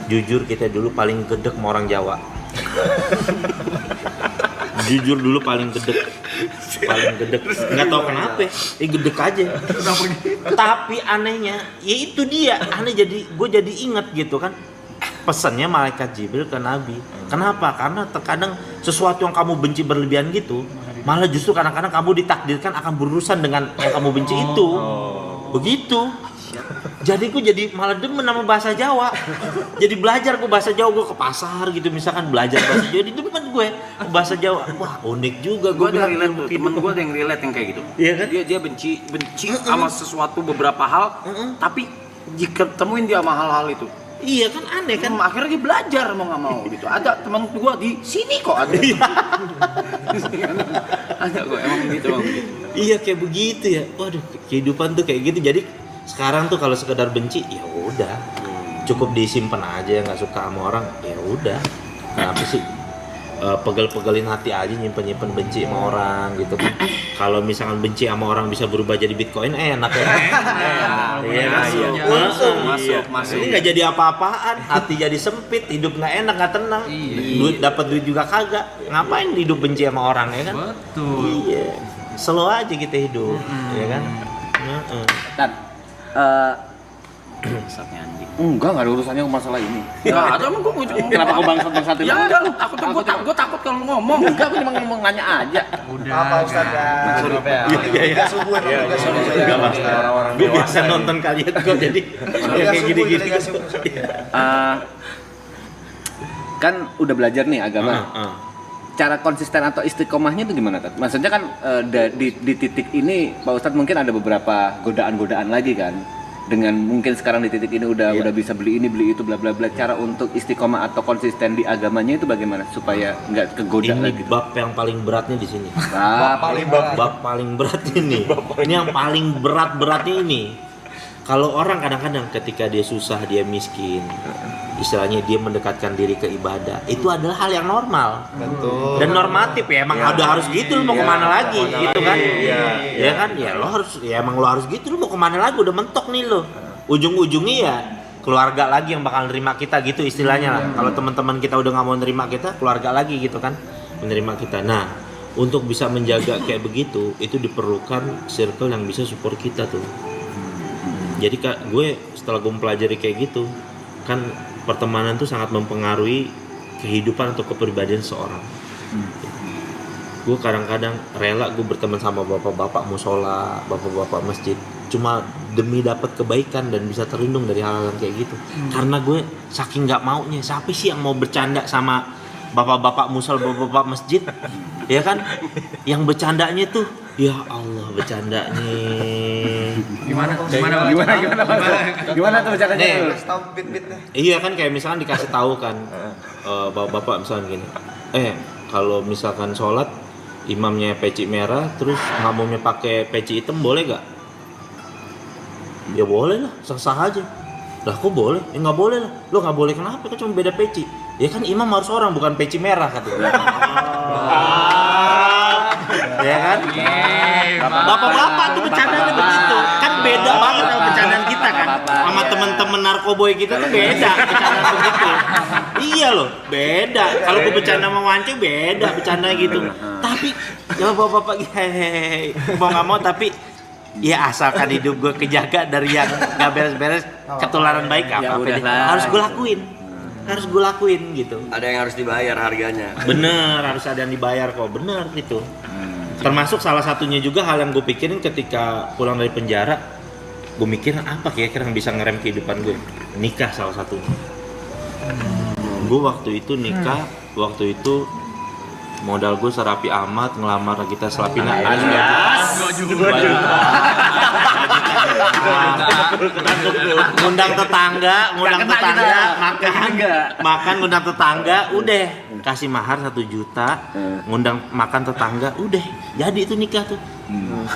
Jujur kita dulu paling gedek sama orang Jawa. Jujur dulu paling gedek. Nggak tahu kenapa, gedek aja. Tapi anehnya, ya itu dia. Aneh gue jadi inget gitu kan. Pesannya malaikat Jibril ke Nabi. Kenapa? Karena terkadang sesuatu yang kamu benci berlebihan gitu, malah justru kadang-kadang kamu ditakdirkan akan berurusan dengan yang kamu benci itu. Begitu. Jadi gue jadi malah demen sama bahasa Jawa. Jadi belajar gue bahasa Jawa, gue ke pasar gitu misalkan belajar bahasa Jawa, jadi demen gue bahasa Jawa. Wah, unik juga Gue ada bilang relate tuh, temen gue ada yang relate yang kayak gitu. Iya kan? Dia benci sama sesuatu beberapa hal, tapi jika temuin dia sama hal-hal itu, Iya kan aneh kan? Akhirnya dia belajar mau nggak mau gitu. Ada teman gua di sini kok ada. Ada kok emang gitu. Iya kayak begitu ya. Waduh, kehidupan tuh kayak gitu. Jadi sekarang tuh kalau sekedar benci ya udah, cukup disimpan aja. Nggak suka sama orang ya udah. Kenapa sih pegel-pegelin hati aja, nyimpen benci sama orang gitu kan? Kalau misalkan benci sama orang bisa berubah jadi Bitcoin, enak ya. Iya, masuk. Ini nggak jadi apa-apaan, hati jadi sempit, hidup nggak enak, nggak tenang. Duit dapat duit juga kagak. Ngapain hidup benci sama orang ya kan? Betul. Iya, slow aja kita hidup, ya kan? Dan Bangsatnya anjing. enggak ada urusannya sama masalah ini. Enggak ada emang gua Kenapa kau bangsat Ya enggak lu gua takut kalau lu ngomong. Enggak, aku cuma ngomong nanya aja. Apa Ustaz ya? Iya. Subuh Enggak Mas, orang-orang gue biasa nonton kalian kok jadi kayak gini-gini. Kan udah belajar nih agama. cara konsisten atau istiqomahnya itu gimana, Tat? Maksudnya kan di titik ini Pak Ustadz mungkin ada beberapa godaan-godaan lagi kan. Dengan mungkin sekarang di titik ini udah bisa beli ini beli itu bla bla bla. Cara untuk istiqomah atau konsisten di agamanya itu bagaimana supaya nggak kegoda Ini lagi? bab yang paling beratnya di sini. Bab Bab paling berat ini. Ini yang paling beratnya ini. Kalau orang kadang-kadang ketika dia susah, dia miskin, istilahnya dia mendekatkan diri ke ibadah, itu adalah hal yang normal. Betul. Dan normatif ya, emang udah harus gitu, lu mau kemana lagi gitu kan? Ya kan, ya lo harus, ya emang lo harus gitu, lu mau kemana lagi, udah mentok nih lo. Ujung-ujungnya ya keluarga lagi yang bakal nerima kita gitu istilahnya lah. Kalau teman-teman kita udah nggak mau nerima kita, keluarga lagi gitu kan menerima kita. Nah, untuk bisa menjaga kayak begitu, itu diperlukan circle yang bisa support kita tuh. Jadi kak, gue setelah gue mempelajari kayak gitu, kan pertemanan tuh sangat mempengaruhi kehidupan atau kepribadian seorang. Gue kadang-kadang rela gue berteman sama bapak-bapak musola, bapak-bapak masjid, cuma demi dapat kebaikan dan bisa terlindung dari hal-hal yang kayak gitu. Karena gue saking nggak maunya, siapa sih yang mau bercanda sama bapak-bapak musola, bapak-bapak masjid, ya kan? Yang bercandanya tuh, ya Allah bercandanya. Gimana tuh caranya? Nih, Kasih tahu bit-bitnya. iya kan kayak misalkan dikasih tahu kan, bapak-bapak misalkan gini, kalau misalkan sholat imamnya peci merah, terus makmumnya pakai peci hitam, boleh gak? Ya boleh lah, sah-sah aja. Lah kok boleh? Ya nggak boleh lah. Lo nggak boleh kenapa? Kan cuma beda peci. Ya kan imam harus orang, bukan peci merah katanya. Ya kan? Bapak-bapak tuh bercandanya begitu. Kan beda banget sama bercandaan kita kan. Sama temen-temen narkoboy kita tuh beda bercandaan begitu. Iya loh, beda. Kalau gue bercanda sama Wancu beda bercandanya gitu. Tapi ya bapak-bapak hehehe mau nggak mau tapi ya asalkan hidup gue kejaga dari yang nggak beres-beres ketularan baik apa deh. Harus gue lakuin gitu. Ada yang harus dibayar harganya. Bener, harus ada yang dibayar kok, bener gitu. Termasuk salah satunya juga hal yang gue pikirin ketika pulang dari penjara, gue mikir apa kira-kira yang bisa ngerem kehidupan gue. Nikah salah satunya. Gue waktu itu nikah, waktu itu modal gue serapi amat, ngelamar kita selapina ngundang tetangga makan ngundang tetangga, udah kasih mahar 1 juta, ngundang makan tetangga, udah jadi itu nikah tuh.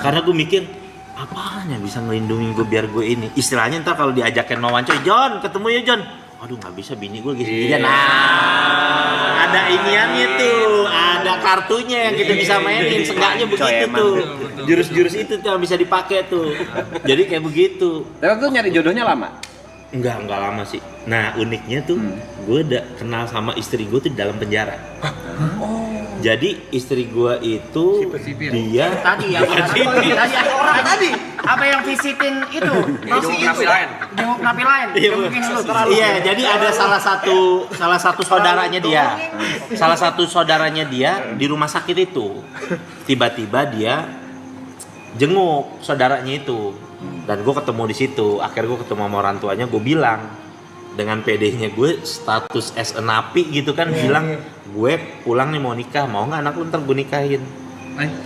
Karena gue mikir apaan yang bisa ngelindungin gue biar gue ini istilahnya ntar kalau diajakin mau Wancoy, John ketemu ya John, aduh nggak bisa bini gue gitu. Nah ada iniannya tuh, ada kartunya yang kita bisa mainin, seenggaknya begitu tuh. Jurus-jurus itu tuh yang bisa dipakai tuh. Jadi kayak begitu. Tapi tuh nyari jodohnya lama? Enggak lama sih. Nah uniknya tuh, gue udah kenal sama istri gue tuh di dalam penjara. Jadi istri gue itu dia Tadi ya, tadi ada orang tadi. Apa yang visitin itu? Jenguk napi lain. Jenguk napi lain. Mungkin lu terlalu. Iya, jadi ada salah satu saudaranya dia. Salah satu saudaranya dia di rumah sakit itu. Tiba-tiba dia jenguk saudaranya itu. Dan gue ketemu di situ. Akhirnya gue ketemu sama orang tuanya, gue bilang dengan PD-nya gue status as a napi gitu kan, bilang gue pulang nih mau nikah, mau nggak anak lu ntar gue nikahin.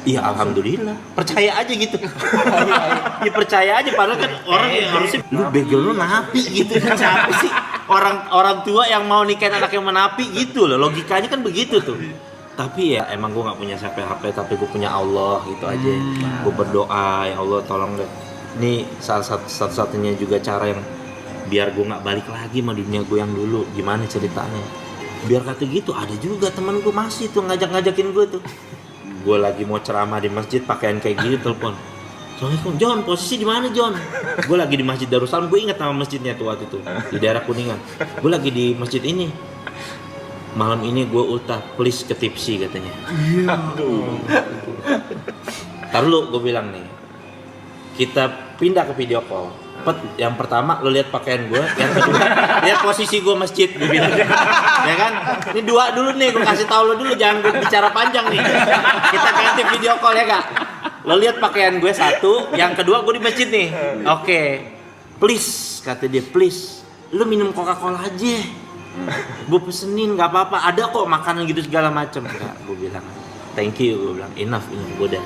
Iya alhamdulillah, percaya aja gitu. Ya percaya aja, padahal kan orang yang harusnya lu background lu napi gitu kan, siapa sih orang tua yang mau nikahin anak yang menapi gitu loh, logikanya kan begitu tuh. Tapi ya emang gue nggak punya siapa-siapa, tapi gue punya Allah gitu aja. Gue berdoa, ya Allah tolong deh. Ini salah satu-satunya juga cara yang biar gue nggak balik lagi sama dunia gue yang dulu. Gimana ceritanya? Biar kata gitu, ada juga temen gue masih tuh ngajakin gue tuh. Gue lagi mau ceramah di masjid pakaian kayak gini, telepon. Assalamualaikum, John, posisi di mana John? Gue lagi di Masjid Darussalam, gue ingat nama masjidnya tuh waktu itu di daerah Kuningan. Gue lagi di masjid ini. Malam ini gue ultah, please ke tipsi katanya. Taruh lu, gue bilang nih, kita pindah ke video call. Yang pertama lo lihat pakaian gue, yang kedua lihat posisi gue masjid, gue bilang. Ya kan? Ini dua dulu nih, gue kasih tahu lo dulu, jangan gue bicara panjang nih. Kita ganti video call ya kak. Lo lihat pakaian gue satu, yang kedua gue di masjid nih. Oke. Please, kata dia, please. Lo minum Coca-Cola aja. Gue pesenin nggak apa-apa, ada kok makanan gitu segala macem. Enggak, gue bilang thank you, gue bilang enough ini gue udah.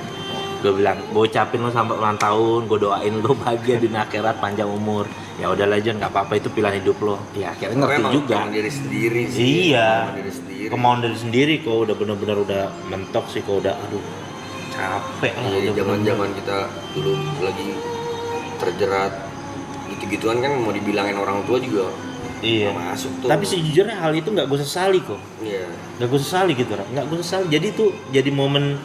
Gue bilang gue ucapin lo sampai ulang tahun, gue doain lo bahagia di akhirat, panjang umur. Ya udahlah John, nggak apa-apa itu pilihan hidup lo. Ya akhirnya ngerti juga. Kemauan diri sendiri sih. Iya. Kemauan Kemauan diri sendiri. dari sendiri kok udah bener-bener udah mentok sih, kok udah aduh capek lah. Jadi udah zaman-zaman kita dulu lagi terjerat gitu-gituan kan mau dibilangin orang tua juga Iya. nggak masuk tuh. Tapi sejujurnya hal itu nggak gue sesali kok. Iya. Nggak gue sesali gitu, nggak gue sesali. Jadi tuh jadi momen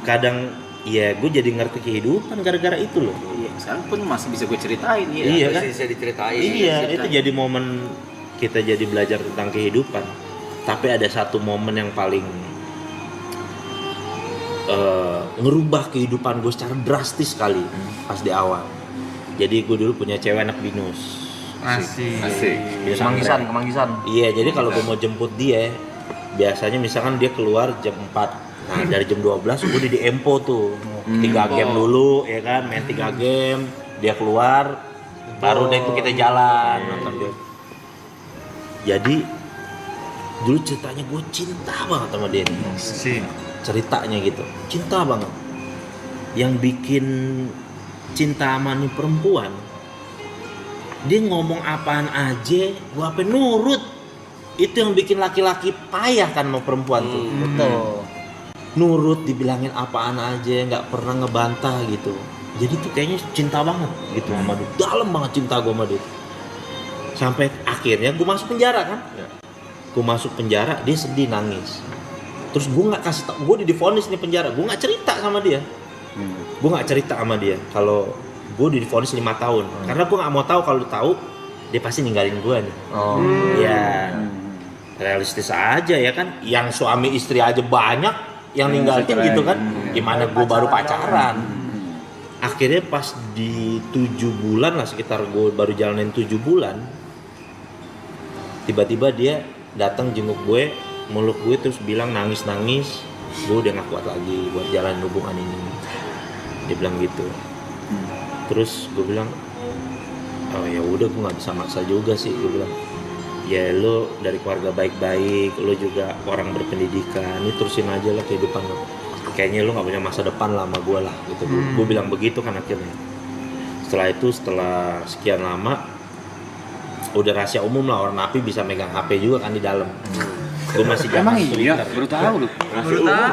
kadang ya gue jadi ngerti kehidupan gara-gara itu loh. Iya, sekarang pun masih bisa gue ceritain ya. Iya kan? Bisa diceritain. Iya, ceritain. itu jadi momen kita jadi belajar tentang kehidupan. Tapi ada satu momen yang paling ngerubah kehidupan gue secara drastis sekali pas di awal. Jadi gue dulu punya cewek anak binus. Asik. Dia Kemanggisan, pesantren. kemanggisan. Iya, jadi kalau gue mau jemput dia, biasanya misalkan dia keluar jam 4. Nah, dari jam 12 gue udah di Empo tuh. 3 game dulu ya kan, main 3 game, dia keluar, baru deh itu kita jalan nonton dia. Jadi dulu ceritanya gue cinta banget sama dia nih. Asik. Ceritanya gitu, cinta banget. Yang bikin cinta sama nih perempuan, dia ngomong apaan aja gue apa nurut. Itu yang bikin laki-laki payah kan sama perempuan tuh. Betul. Nurut, dibilangin apaan aja, nggak pernah ngebantah gitu. Jadi tuh kayaknya cinta banget gitu sama dia, dalam banget cinta gue sama dia. Sampai akhirnya gue masuk penjara kan. Gue masuk penjara, dia sedih nangis. Terus gue nggak kasih tau, gue divonis nih penjara, gue nggak cerita sama dia. Gue nggak cerita sama dia kalau gue divonis 5 tahun, karena gue nggak mau tahu. Kalau tahu dia pasti ninggalin gue nih. Oh. Ya realistis aja ya kan, yang suami istri aja banyak yang ninggalin gitu kan, gimana gue baru pacaran. Akhirnya pas di 7 bulan lah, sekitar gue baru jalanin 7 bulan, tiba-tiba dia datang jenguk gue, meluk gue, terus bilang nangis-nangis, gue udah gak kuat lagi buat jalan hubungan ini. Dia bilang gitu. Terus gue bilang, oh ya udah, gue nggak bisa maksa juga sih. Gue bilang, ya lo dari keluarga baik-baik, lo juga orang berpendidikan, ini terusin aja lah kehidupan lo. Kayaknya lo nggak punya masa depan lah sama gue lah gitu. Gue bilang begitu kan akhirnya. Setelah itu, setelah sekian lama, udah rahasia umum lah, orang napi bisa megang HP juga kan di dalam. Gue masih Emang zaman iya, Twitter. baru tahu lu.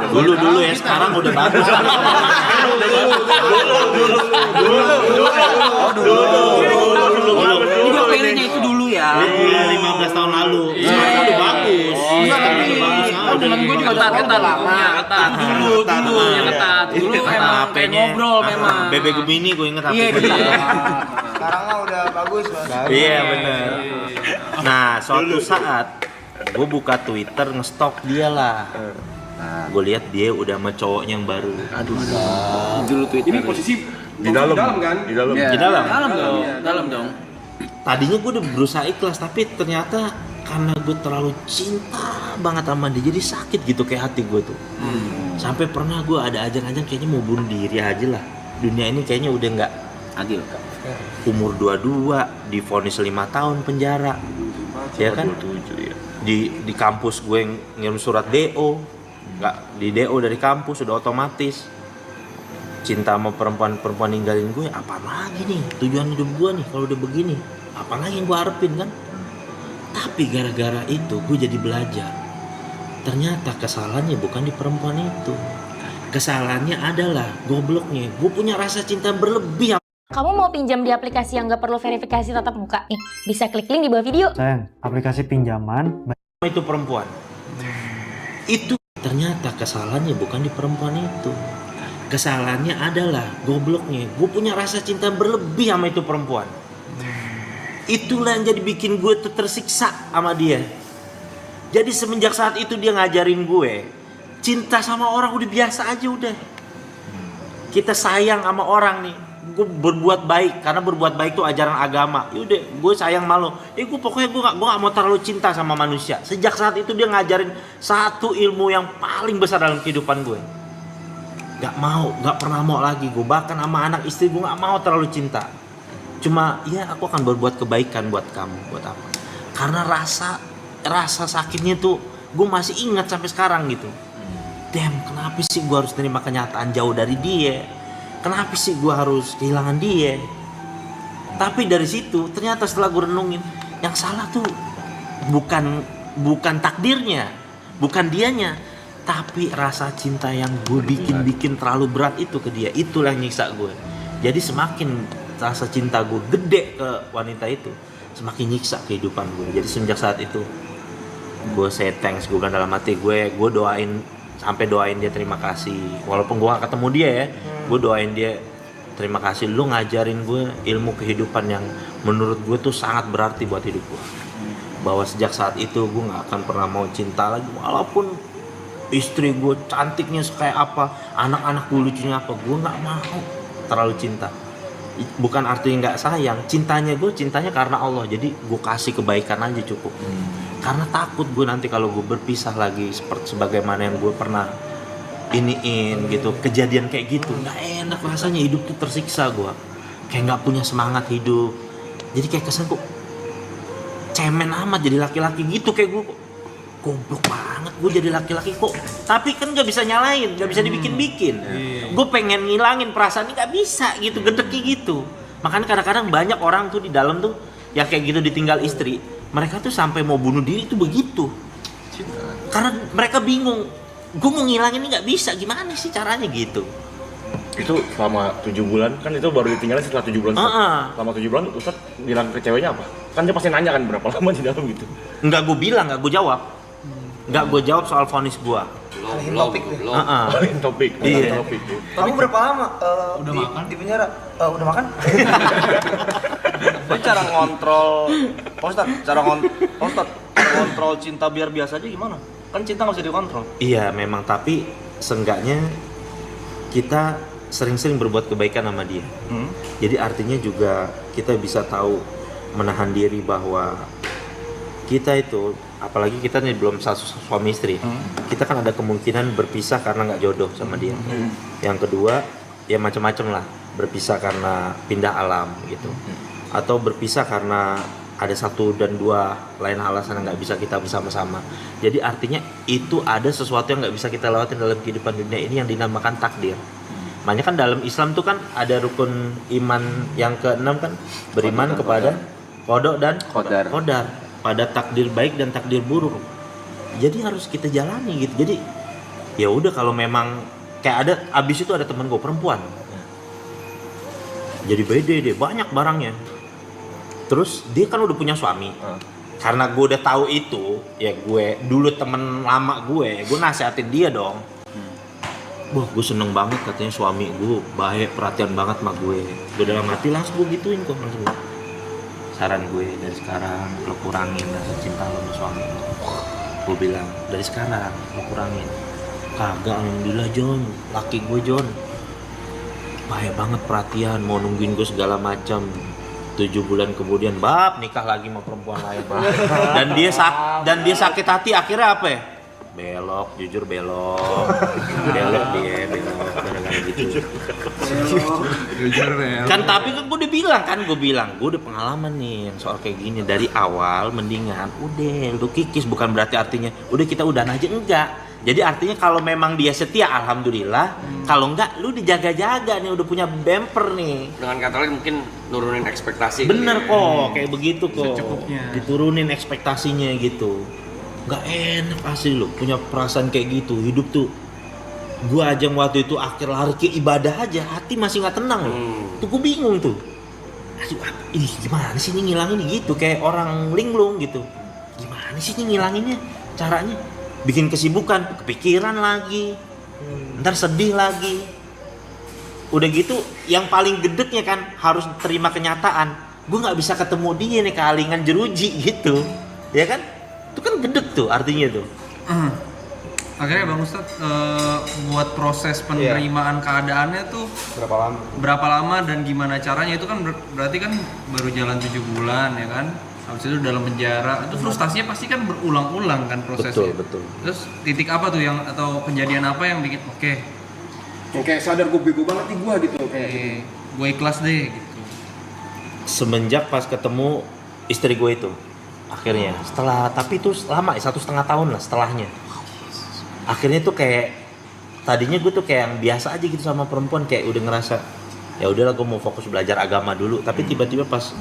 Dulu ya, sekarang udah bagus. Ini gue pengennya itu dulu ya. Iya, 15 tahun lalu. Sekarang udah bagus. Iya, tapi Udah bagus. temen gue juga ketat lama. Ketat dulu yang ketat. Dulu emang kayak ngobrol memang. Bebe Gemini gue inget Iya, HP-nya. Sekarang mah udah bagus, Mas. Iya bener. Nah, suatu saat gue buka Twitter, ngestok dia lah. Nah, gue lihat dia udah sama cowoknya yang baru. Dulu Twitter. Ini posisi Di dalam kan? Di dalam. Iya. Di dalam. Dalam dong. Tadinya gue udah berusaha ikhlas, tapi ternyata karena gue terlalu cinta banget sama dia, jadi sakit gitu kayak hati gue tuh. Sampai pernah gue ada ajang-ajang kayaknya mau bunuh diri aja lah. Dunia ini kayaknya udah nggak Adil. umur 22 divonis 5 tahun penjara. Ya kan? 27 ya. Di kampus gue ngirim surat DO, nggak di DO dari kampus udah otomatis. Cinta sama perempuan ninggalin gue, apa lagi nih tujuan hidup gue nih kalau udah begini, apa lagi yang gue harapin kan. Tapi gara-gara itu gue jadi belajar, ternyata kesalahannya bukan di perempuan itu, kesalahannya adalah gobloknya gue punya rasa cinta berlebih. Kamu mau pinjam di aplikasi yang nggak perlu verifikasi tatap muka? Nih, bisa klik link di bawah video. Sayang, aplikasi pinjaman Itu perempuan itu, ternyata kesalahannya bukan di perempuan itu, kesalahannya adalah gobloknya gue punya rasa cinta berlebih sama itu perempuan. Itulah yang jadi bikin gue tuh tersiksa sama dia. Jadi semenjak saat itu dia ngajarin gue cinta sama orang udah biasa aja udah. Kita sayang sama orang nih, gue berbuat baik karena berbuat baik itu ajaran agama. Yaudah, gue sayang sama lo. Gue pokoknya gue gak mau terlalu cinta sama manusia. Sejak saat itu dia ngajarin satu ilmu yang paling besar dalam kehidupan gue. Gak pernah mau lagi gue, bahkan sama anak istri gue gak mau terlalu cinta. Cuma ya aku akan berbuat kebaikan buat kamu, buat apa? Karena rasa sakitnya tuh gue masih ingat sampai sekarang gitu. Damn, kenapa sih gue harus terima kenyataan jauh dari dia? Kenapa sih gue harus kehilangan dia? Tapi dari situ ternyata setelah gue renungin, yang salah tuh bukan takdirnya, bukan dianya, tapi rasa cinta yang gue bikin terlalu berat itu ke dia. Itulah yang nyiksa gue. Jadi semakin rasa cinta gue gede ke wanita itu, semakin nyiksa kehidupan gue. Jadi semenjak saat itu gue say thanks, gue bilang dalam hati gue doain dia terima kasih. Walaupun gue gak ketemu dia ya, gue doain dia terima kasih, lu ngajarin gue ilmu kehidupan yang menurut gue tuh sangat berarti buat hidup gue. Bahwa sejak saat itu gue gak akan pernah mau cinta lagi, walaupun istri gue cantiknya kayak apa, anak-anak gue lucunya apa, gue gak mau terlalu cinta. Bukan artinya gak sayang, cintanya karena Allah. Jadi gue kasih kebaikan aja cukup. Karena takut gue nanti kalau gue berpisah lagi seperti sebagaimana yang gue pernah iniin gitu, kejadian kayak gitu, nggak enak rasanya, hidup tuh tersiksa gue, kayak nggak punya semangat hidup. Jadi kayak kesan kok cemen amat jadi laki-laki gitu, kayak gue goblok banget gue jadi laki-laki kok. Tapi kan nggak bisa nyalain, nggak bisa dibikin-bikin. Gue pengen ngilangin perasaan ini nggak bisa gitu, gedeknya gitu. Makanya kadang-kadang banyak orang tuh di dalam tuh yang kayak gitu ditinggal istri, mereka tuh sampai mau bunuh diri tuh begitu. Karena mereka bingung, gue mau ngilangin ini nggak bisa, gimana sih caranya gitu. Itu selama 7 bulan, kan itu baru ditinggalin setelah 7 bulan. Selama 7 bulan Ustadz bilang ke ceweknya apa? Kan dia pasti nanya kan berapa lama di dalam gitu. Nggak gue bilang, nggak gue jawab. Nggak gue jawab soal vonis gue. Topik. Iya. Kamu berapa lama Udah makan? di penjara? Udah makan? Ini cara ngontrol, cara ngontrol cinta biar biasa aja gimana? Kan cinta nggak bisa dikontrol. Iya memang, tapi seenggaknya kita sering-sering berbuat kebaikan sama dia. Jadi artinya juga kita bisa tahu menahan diri bahwa kita itu, apalagi kita nih belum suami istri, kita kan ada kemungkinan berpisah karena nggak jodoh sama dia. Yang kedua, ya macam-macam lah, berpisah karena pindah alam gitu, atau berpisah karena ada 1 dan 2 lain alasan yang nggak bisa kita bersama-sama. Jadi artinya itu ada sesuatu yang nggak bisa kita lewatin dalam kehidupan dunia ini yang dinamakan takdir. Makanya kan dalam Islam tuh kan ada rukun iman yang ke-6 kan, beriman kepada qada dan qadar, pada takdir baik dan takdir buruk. Jadi harus kita jalani gitu. Jadi ya udah, kalau memang kayak ada, abis itu ada temen gue perempuan, jadi beda deh, banyak barangnya. Terus dia kan udah punya suami. Karena gue udah tahu itu, ya gue dulu temen lama gue nasihatin dia dong. Wah, gue seneng banget katanya suami gue baik, perhatian banget sama gue. Gue dalam hati langsung gue gituin kok, langsung. Saran gue dari sekarang lo kurangin rasa cinta lo sama suami lo. Gue bilang dari sekarang lo kurangin. Kagak, alhamdulillah John, laki gue John baik banget, perhatian, mau nungguin gue segala macam. 7 bulan kemudian bab nikah lagi sama perempuan lain. dan dia sakit hati, akhirnya apa ya? Belok, jujur belok dia gara-gara gitu. Kan tapi kan gue bilang gue udah pengalaman nih soal kayak gini dari awal, mendingan udah lu kikis, bukan berarti artinya udah kita udahan aja, enggak. Jadi artinya kalau memang dia setia, alhamdulillah. Kalau enggak, lu dijaga-jaga nih, udah punya bumper nih. Dengan kata lain mungkin nurunin ekspektasi. Bener kok, kayak begitu kok. Secukupnya. Diturunin ekspektasinya gitu. Nggak enak asli lo punya perasaan kayak gitu. Hidup tuh, gua aja waktu itu akhir lari ke ibadah aja, hati masih nggak tenang loh. Tuh gua bingung tuh. Aduh, ini gimana sih ini ngilangin gitu, kayak orang linglung gitu. Gimana sih ini ngilanginnya? Caranya bikin kesibukan, kepikiran lagi, ntar sedih lagi. Udah gitu, yang paling gedeknya kan harus terima kenyataan. Gue nggak bisa ketemu dia nih, kealingan jeruji gitu, ya kan? Itu kan gedek tuh artinya tuh. Akhirnya Bang Ustadz buat proses penerimaan keadaannya tuh berapa lama dan gimana caranya, itu kan berarti kan baru jalan 7 bulan ya kan, habis itu dalam penjara, itu frustasinya pasti kan berulang-ulang kan prosesnya. Betul. Terus titik apa tuh yang, atau kejadian apa yang bikin kayak sadar gue bego banget nih gue gitu, kayak gue ikhlas deh gitu. Semenjak pas ketemu istri gue itu, akhirnya setelah, tapi itu lama ya, 1,5 tahun lah setelahnya. Akhirnya tuh kayak tadinya gue tuh kayak yang biasa aja gitu sama perempuan, kayak udah ngerasa ya udahlah gue mau fokus belajar agama dulu. Tapi tiba-tiba pas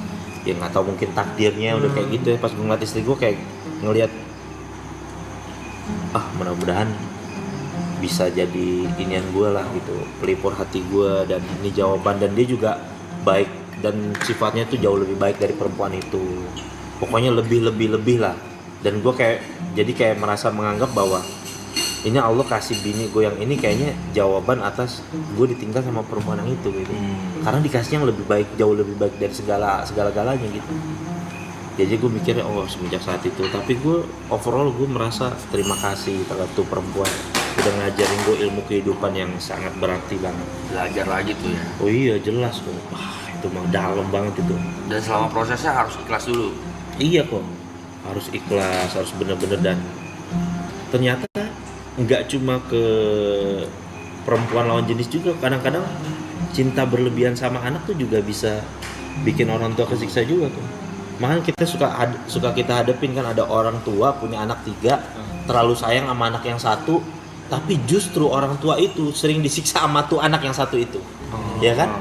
ya nggak tahu mungkin takdirnya udah kayak gitu ya, pas gue ngeliat istri gue kayak ngeliat mudah-mudahan bisa jadi inian gue lah gitu, pelipur hati gue, dan ini jawaban, dan dia juga baik dan sifatnya tuh jauh lebih baik dari perempuan itu. Pokoknya lebih lah. Dan gue kayak merasa menganggap bahwa ini Allah kasih bini gue yang ini kayaknya jawaban atas gue ditinggal sama perempuan yang itu gitu. Karena dikasih yang lebih baik, jauh lebih baik dari segala-galanya gitu. Jadi gue mikirnya semenjak saat itu. Tapi gue overall gue merasa terima kasih terhadap tuh perempuan, udah ngajarin gue ilmu kehidupan yang sangat berarti banget. Belajar lagi tuh ya. Oh iya jelas kok. Itu mah dalam banget itu. Dan selama prosesnya harus ikhlas dulu. Iya kok, harus ikhlas, harus bener-bener. Dan ternyata nggak cuma ke perempuan lawan jenis juga, kadang-kadang cinta berlebihan sama anak tuh juga bisa bikin orang tua kesiksa juga tuh. Makanya kita suka kita hadepin kan, ada orang tua punya anak 3, terlalu sayang sama anak yang 1, tapi justru orang tua itu sering disiksa sama tuh anak yang 1 itu, ya kan?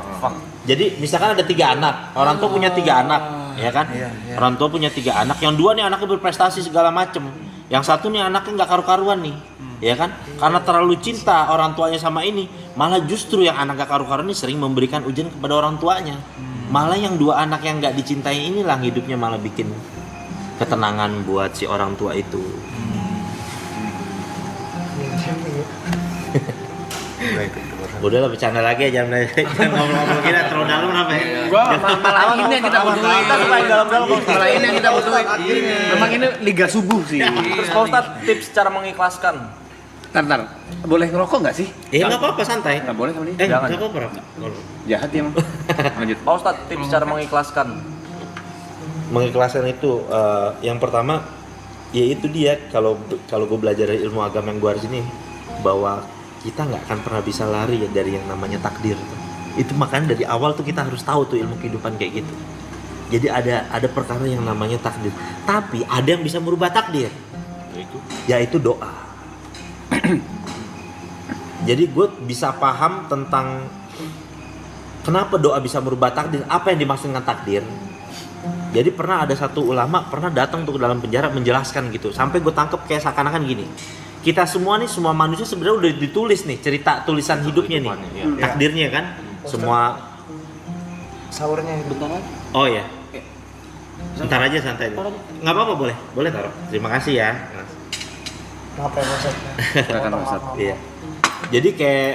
Jadi misalkan ada 3 anak, orang tua punya 3 anak, ya kan? Orang tua punya 3 anak, yang 2 nih anaknya berprestasi segala macem, yang 1 nih anaknya nggak karu-karuan nih, ya kan? Karena terlalu cinta orang tuanya sama ini, malah justru yang anak gak karu-karuan ini sering memberikan ujian kepada orang tuanya. Malah yang 2 anak yang nggak dicintai inilah hidupnya malah bikin ketenangan buat si orang tua itu. Udah lah, bercanda lagi aja, jangan ngomong-ngomong kita terlalu dalam apa ya? Malah ini yang kita butuhin. Malah ini yang kita butuhin. Memang ini liga subuh sih. Terus Pak Ustadz, tips cara mengikhlaskan. Ntar, boleh ngerokok nggak sih? Nggak apa-apa, santai. Nggak boleh kali. Jangan. Nggak apa-apa. Jahat ya emang. Lanjut. Pak Ustadz, tips cara mengikhlaskan. Mengikhlaskan itu yang pertama, ya itu dia, kalau gue belajar dari ilmu agama yang gue harus ini, bahwa kita nggak akan pernah bisa lari ya dari yang namanya takdir. Itu makanya dari awal tuh kita harus tahu tuh ilmu kehidupan kayak gitu. Jadi ada perkara yang namanya takdir, tapi ada yang bisa merubah takdir, yaitu doa. Jadi gue bisa paham tentang kenapa doa bisa merubah takdir, apa yang dimaksud dengan takdir. Jadi pernah ada satu ulama pernah datang tuh ke dalam penjara menjelaskan gitu, sampai gue tangkep kayak seakan-akan gini, kita semua nih, semua manusia sebenarnya udah ditulis nih cerita tulisan hidupnya nih, takdirnya kan, semua. Sahurnya bentar aja. Oh ya, bentar aja, santai aja. Nggak apa-apa, boleh taruh. Terima kasih ya. Maaf ya Pak Ustadz. Iya. Jadi kayak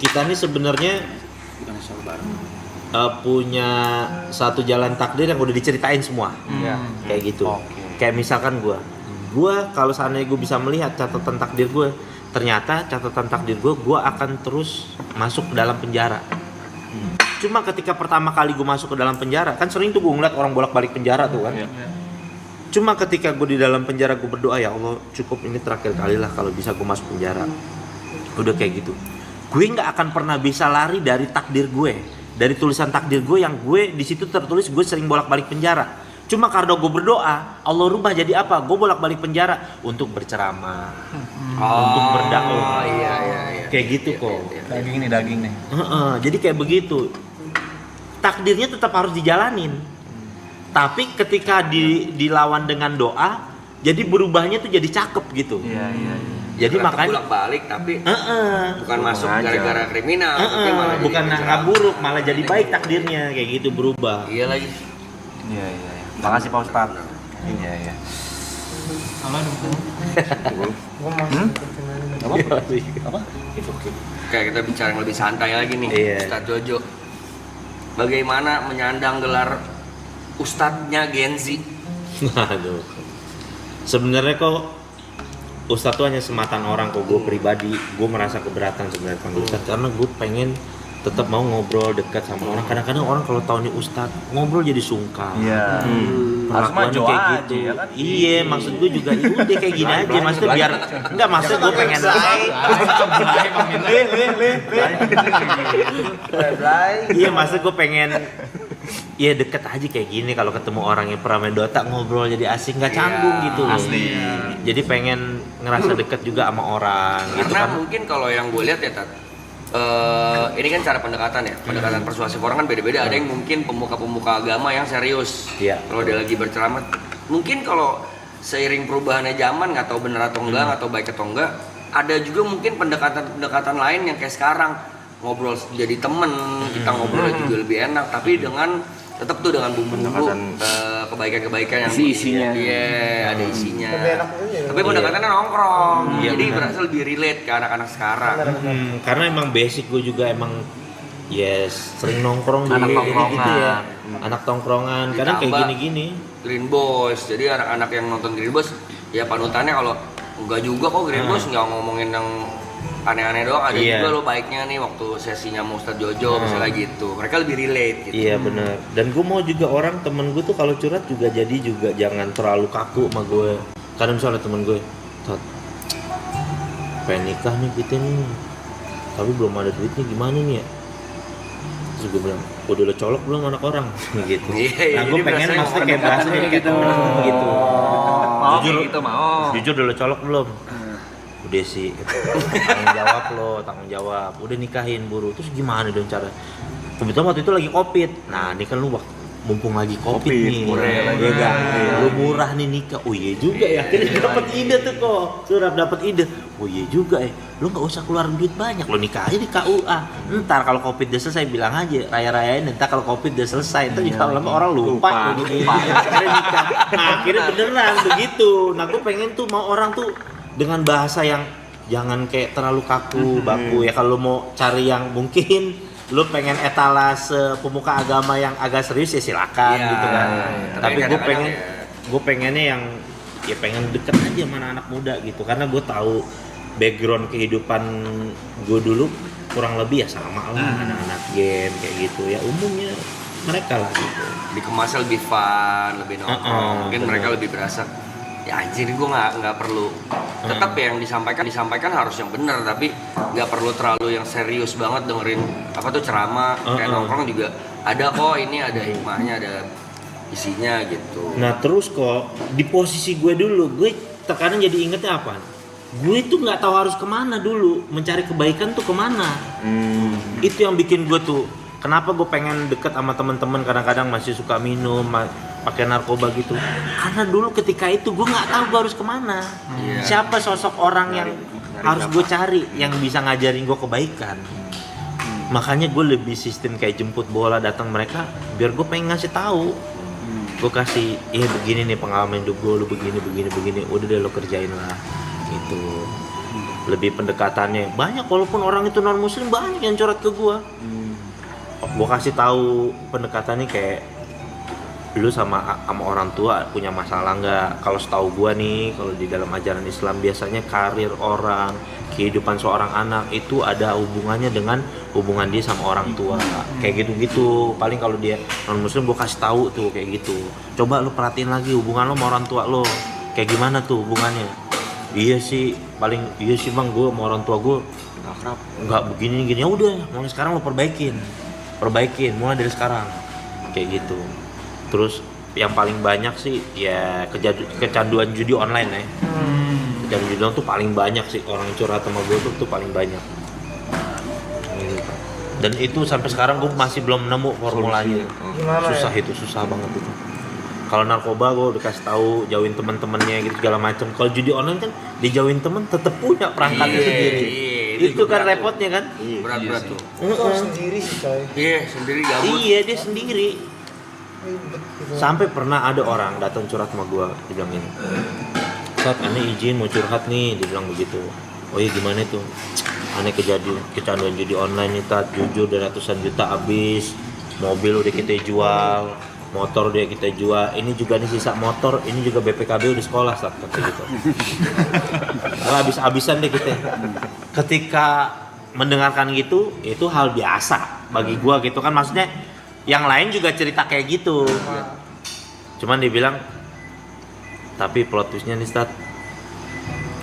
kita nih sebenarnya punya satu jalan takdir yang udah diceritain semua. Kayak gitu. Kayak misalkan gue kalau seandainya gue bisa melihat catatan takdir gue, ternyata catatan takdir gue akan terus masuk ke dalam penjara. Cuma ketika pertama kali gue masuk ke dalam penjara, kan sering tuh gue ngeliat orang bolak-balik penjara tuh kan. Cuma ketika gue di dalam penjara, gue berdoa, ya Allah cukup ini terakhir kali lah kalau bisa gue masuk penjara. Udah kayak gitu, gue nggak akan pernah bisa lari dari takdir gue, dari tulisan takdir gue yang gue di situ tertulis gue sering bolak-balik penjara. Cuma karena gue berdoa, Allah rubah jadi apa? Gue bolak-balik penjara untuk berceramah, untuk berdakwah. Iya. Kayak gitu kok. Daging nih. Jadi kayak begitu. Takdirnya tetap harus dijalanin. Tapi ketika dilawan dengan doa, jadi berubahnya tuh jadi cakep gitu. Iya. Jadi makanya bolak-balik tapi bukan masuk gara-gara kriminal, tapi malah bukan buruk, malah jadi baik takdirnya, kayak gitu, berubah. Iya lagi. Iya. Makasih Pak Ustadz. Iya. Halo, Apa? Kayak kita bicara yang lebih santai lagi nih, Iya. Ustadz Jojo. Bagaimana menyandang gelar Ustadznya Gen Z? Aduh. Sebenarnya kok Ustadz tuh hanya sematan orang, kok gue pribadi gue merasa keberatan sebenarnya panggil Ustadz, karena gue pengen tetap mau ngobrol dekat sama orang. Kadang-kadang orang kalau tahu nih Ustadz ngobrol jadi sungkan. Iya. Perlakuannya kayak gitu. Ya kan? Iya, maksud gue juga udah kayak gini aja. Maksudnya biar enggak, maksud gue pengen Iya, maksud gue pengen ya deket aja kayak gini, kalau ketemu orang yang pernah main Dota ngobrol jadi asik, nggak canggung gitu loh. asli. Jadi pengen ngerasa deket juga sama orang gitu Karena kan. mungkin kalau yang gue lihat ya Tat, ini kan cara pendekatan ya, pendekatan persuasif orang kan beda-beda. Ada yang mungkin pemuka-pemuka agama yang serius. Iya. Kalau dia lagi berceramah, mungkin kalau seiring perubahannya zaman, nggak tahu benar atau enggak, nggak tahu baik atau enggak, ada juga mungkin pendekatan-pendekatan lain yang kayak sekarang ngobrol jadi temen, kita ngobrolnya juga lebih enak, tapi dengan tetap tuh dengan bumbu-bumbu kebaikan-kebaikan yang Isinya. Iya, ada isinya. Tapi pendekatannya nongkrong, jadi berasa lebih relate ke anak-anak sekarang. Karena emang basic gue juga emang sering nongkrong Anak di tongkrongan. gitu ya. Anak tongkrongan, kadang kayak Ditambah gini-gini. Green Boys, jadi anak-anak yang nonton Green Boys ya panutannya. Kalau enggak juga kok Green Boys nggak ngomongin yang aneh-aneh doang, ada Iya. juga lo baiknya nih waktu sesinya mau Ustadz Jojo misalnya gitu, mereka lebih relate gitu. Iya benar. Dan gue mau juga orang temen gue tuh kalau curhat juga jadi juga jangan terlalu kaku sama gue. Kadang misalnya temen gue, Tat, pengen nikah nih kita nih, tapi belum ada duitnya, gimana nih ya? Terus gue bilang, udah lo colok belum anak orang? Gitu. Iya, Nah gue jadi pengen berasa maksudnya kayak bahasanya kayak temen gitu. Mau Jujur, kayak gitu mau. jujur udah lo colok belum? Udah sih, tanggung jawab lo, tanggung jawab. Udah nikahin buru, terus gimana dong cara? Kebetulan waktu itu lagi covid. Nah ini kan lu mumpung lagi covid nih, ya kan? Lu murah nih nikah. Oh iya juga ya, akhirnya dapat ide tuh kok. Surap dapat ide. Oh iya juga ya, lu nggak usah keluarin duit banyak, lu nikah aja di KUA. Ntar kalau covid udah selesai bilang aja, raya-rayain. Ntar kalau covid udah selesai, ntar juga lama orang lupa. Akhirnya nikah. Nah, akhirnya beneran begitu. Nah gue pengen tuh mau orang tuh dengan bahasa yang jangan kayak terlalu kaku baku ya. Kalau mau cari yang mungkin lu pengen etalase pemuka agama yang agak serius ya silakan Iya, gitu kan. Tapi gue kadang-kadang pengen ya. gue pengennya yang ya pengen deket aja sama anak muda gitu, karena gue tahu background kehidupan gue dulu kurang lebih ya sama lah, anak-anak game kayak gitu ya, umumnya mereka lah gitu. Dikemasnya lebih fun, lebih nongkrong, mungkin bener. mereka lebih berasa ya anjir gue nggak perlu, tetap ya yang disampaikan harus yang benar, tapi nggak perlu terlalu yang serius banget dengerin apa tuh ceramah. Kayak nongkrong juga ada kok, ini ada hikmahnya, ada isinya gitu. Nah terus kok di posisi gue dulu, gue terkadang jadi ingetnya apa? Gue tuh nggak tahu harus kemana dulu, mencari kebaikan tuh kemana. Itu yang bikin gue tuh, kenapa gue pengen deket sama teman-teman kadang-kadang masih suka minum, pakai narkoba gitu. Karena dulu ketika itu gue nggak tahu gue harus kemana. Siapa sosok orang yang harus gue cari, yang bisa ngajarin gue kebaikan. Makanya gue lebih sistem kayak jemput bola, datang mereka, biar gue pengen ngasih tahu. Gue kasih, iya begini nih pengalaman hidup gue, lu begini, udah deh lo kerjain lah gitu. Lebih pendekatannya banyak, walaupun orang itu non muslim banyak yang curhat ke gue. Gue kasih tahu pendekatannya kayak lu sama orang tua punya masalah nggak? Kalau setahu gue nih, kalau di dalam ajaran Islam biasanya karir orang, kehidupan seorang anak itu ada hubungannya dengan hubungan dia sama orang tua, kayak gitu-gitu. Paling kalau dia non muslim gue kasih tahu tuh kayak gitu. Coba lu perhatiin lagi hubungan lo sama orang tua lo, kayak gimana tuh hubungannya. Iya sih bang, gue sama orang tua gue nggak begini gini. Ya udah, mulai sekarang lo perbaikin mulai dari sekarang kayak gitu. Terus yang paling banyak sih ya kecanduan judi online ya. Kecanduan judi online tuh paling banyak sih, orang curhat sama gue tuh paling banyak. Dan itu sampai sekarang gue masih belum nemu formulanya. Susah banget itu. Kalau narkoba gue udah kasih tahu, jauhin teman-temannya gitu segala macam. Kalau judi online kan dijauhin teman, tetap punya perangkatnya sendiri. Itu kan repotnya kan. Berat tuh. Sendiri sih coy. Iya, sendiri gabut. Iya dia sendiri. Sampai pernah ada orang datang curhat sama gua, dia bilang ini, Sat, aneh izin mau curhat nih, dia bilang begitu. Oh iya gimana itu? Aneh kecanduan judi online nih Tat, jujur udah ratusan juta habis, mobil udah kita jual, motor udah kita jual, ini juga nih sisa motor, ini juga BPKB udah sekolah Sat, kata gitu. Habis-habisan deh kita. Ketika mendengarkan gitu, itu hal biasa bagi gua gitu kan, maksudnya yang lain juga cerita kayak gitu. Cuman dia bilang, tapi plot twistnya nih Stat,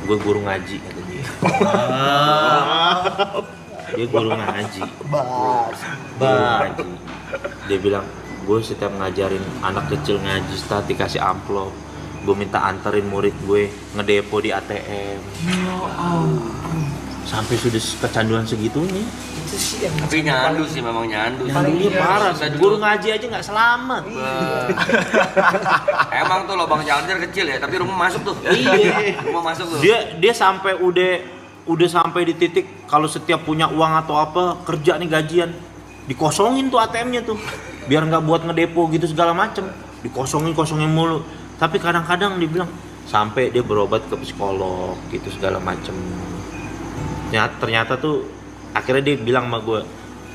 gue guru ngaji kata dia. Dia guru ngaji. Dia bilang, gue setiap ngajarin anak kecil ngaji Ustaz dikasih amplop, gue minta anterin murid gue ngedepo di ATM. Sampai sudah kecanduan segitunya. Tapi nyandu sih, memang nyandu. Nyandunya parah, guru ngaji aja nggak selamat. Emang tuh lubang charger kecil ya, tapi rumah masuk tuh. Iya. Rumah masuk tuh. Dia sampai udah sampai di titik kalau setiap punya uang atau apa kerja nih gajian dikosongin tuh ATM-nya tuh biar nggak buat ngedepo gitu segala macem, dikosongin mulu. Tapi kadang-kadang dibilang sampai dia berobat ke psikolog gitu segala macem. Ternyata tuh akhirnya dia bilang sama gue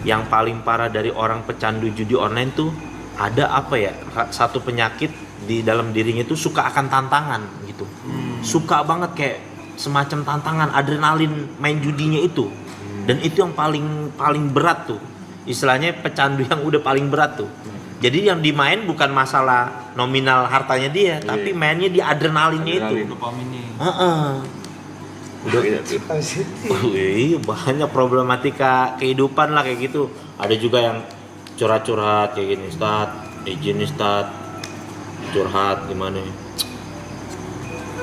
yang paling parah dari orang pecandu judi online tuh ada apa ya, satu penyakit di dalam dirinya tuh suka akan tantangan gitu. Suka banget kayak semacam tantangan, adrenalin main judinya itu. Dan itu yang paling berat tuh. Istilahnya pecandu yang udah paling berat tuh. Jadi yang dimain bukan masalah nominal hartanya dia, tapi mainnya di adrenalinnya itu. Dopaminnya. Udah iya, banyak problematika kehidupan lah kayak gitu. Ada juga yang curhat-curhat kayak gini, Ustaz, izin Ustaz, curhat gimana?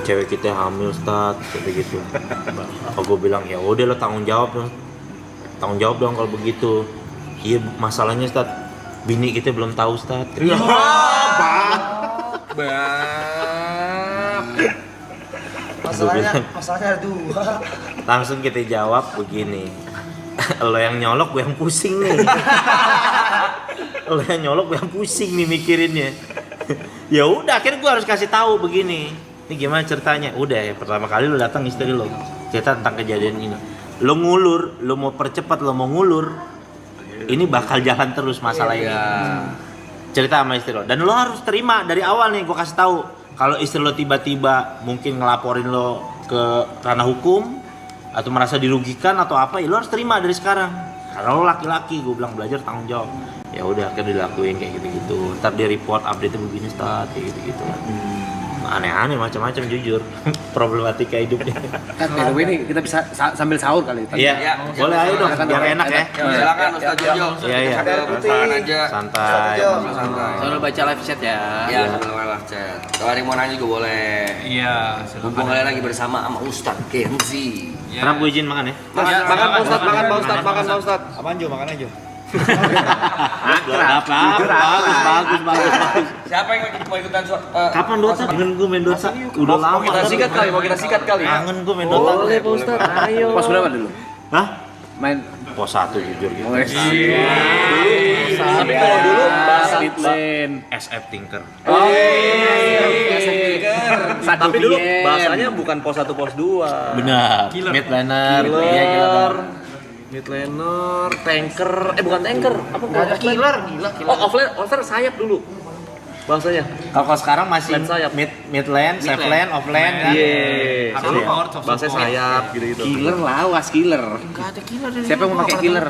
Cewek kita hamil, Ustaz, kayak gitu. Gue bilang ya udah lo tanggung jawab dong kalau begitu. Iya masalahnya Ustaz, bini kita belum tahu Ustaz. Masalahnya ada dua. Langsung kita jawab begini. Lo yang nyolok, gue yang pusing nih. Lo yang nyolok, gue yang pusing nih mikirinnya. Ya udah, akhirnya gue harus kasih tahu begini. Ini gimana ceritanya? Udah ya, pertama kali lo datang istri lo cerita tentang kejadian ini. Lo ngulur, lo mau percepat, lo mau ngulur, ini bakal jalan terus masalah ini. Cerita sama istri lo. Dan lo harus terima dari awal nih, gue kasih tahu. Kalau istri lo tiba-tiba mungkin ngelaporin lo ke ranah hukum atau merasa dirugikan atau apa, ya lo harus terima dari sekarang. Karena lo laki-laki, gue bilang belajar tanggung jawab. Ya udah akhirnya dilakuin kayak gitu-gitu. Ntar dia report update-nya begini Ustaz, kayak gitu-gitu. Aneh-aneh macam-macam jujur. Problematika hidupnya. By the way nih kita bisa sambil sahur kali. Iya, boleh ayo dong, biar enak ya. Silakan Ustaz Jojo. Iya. Pelan aja. Santai. Selalu baca live chat ya. Iya, sambil live chat. Kalau ada yang mau nanya juga boleh. Iya, Mumpung kalian lagi bersama sama Ustaz Kenzi. Karena gue izin makan ya. Makan Pak Ustadz, makan Pak Ustadz. Apaan Jo, makan aja. Bagus. Siapa yang mau ikutan Kapan Dota? Kangen gue main Dota. Udah lama. Mau kita sikat kali. Kangen gue main Dota. Boleh Pak Ustadz, ayo. Pos berapa dulu? Hah? Main Pos 1 jujur gitu. Tapi kalau dulu bahasa mid lane. SF Tinker. Tapi dulu bahasanya bukan pos 1 pos 2. Benar. Mid laner. Mid laner, tanker, bukan tanker, apa Ada killer, gila. Oh, offlane sayap dulu. Bahasanya. Kalau sekarang masih Lane sayap. mid lane, safe lane, off lane kan. Iya. Apa power top Bahasa support. sayap gitu-gitu. Killer lawas killer. Enggak ada killer dari Siapa yang mau pakai killer?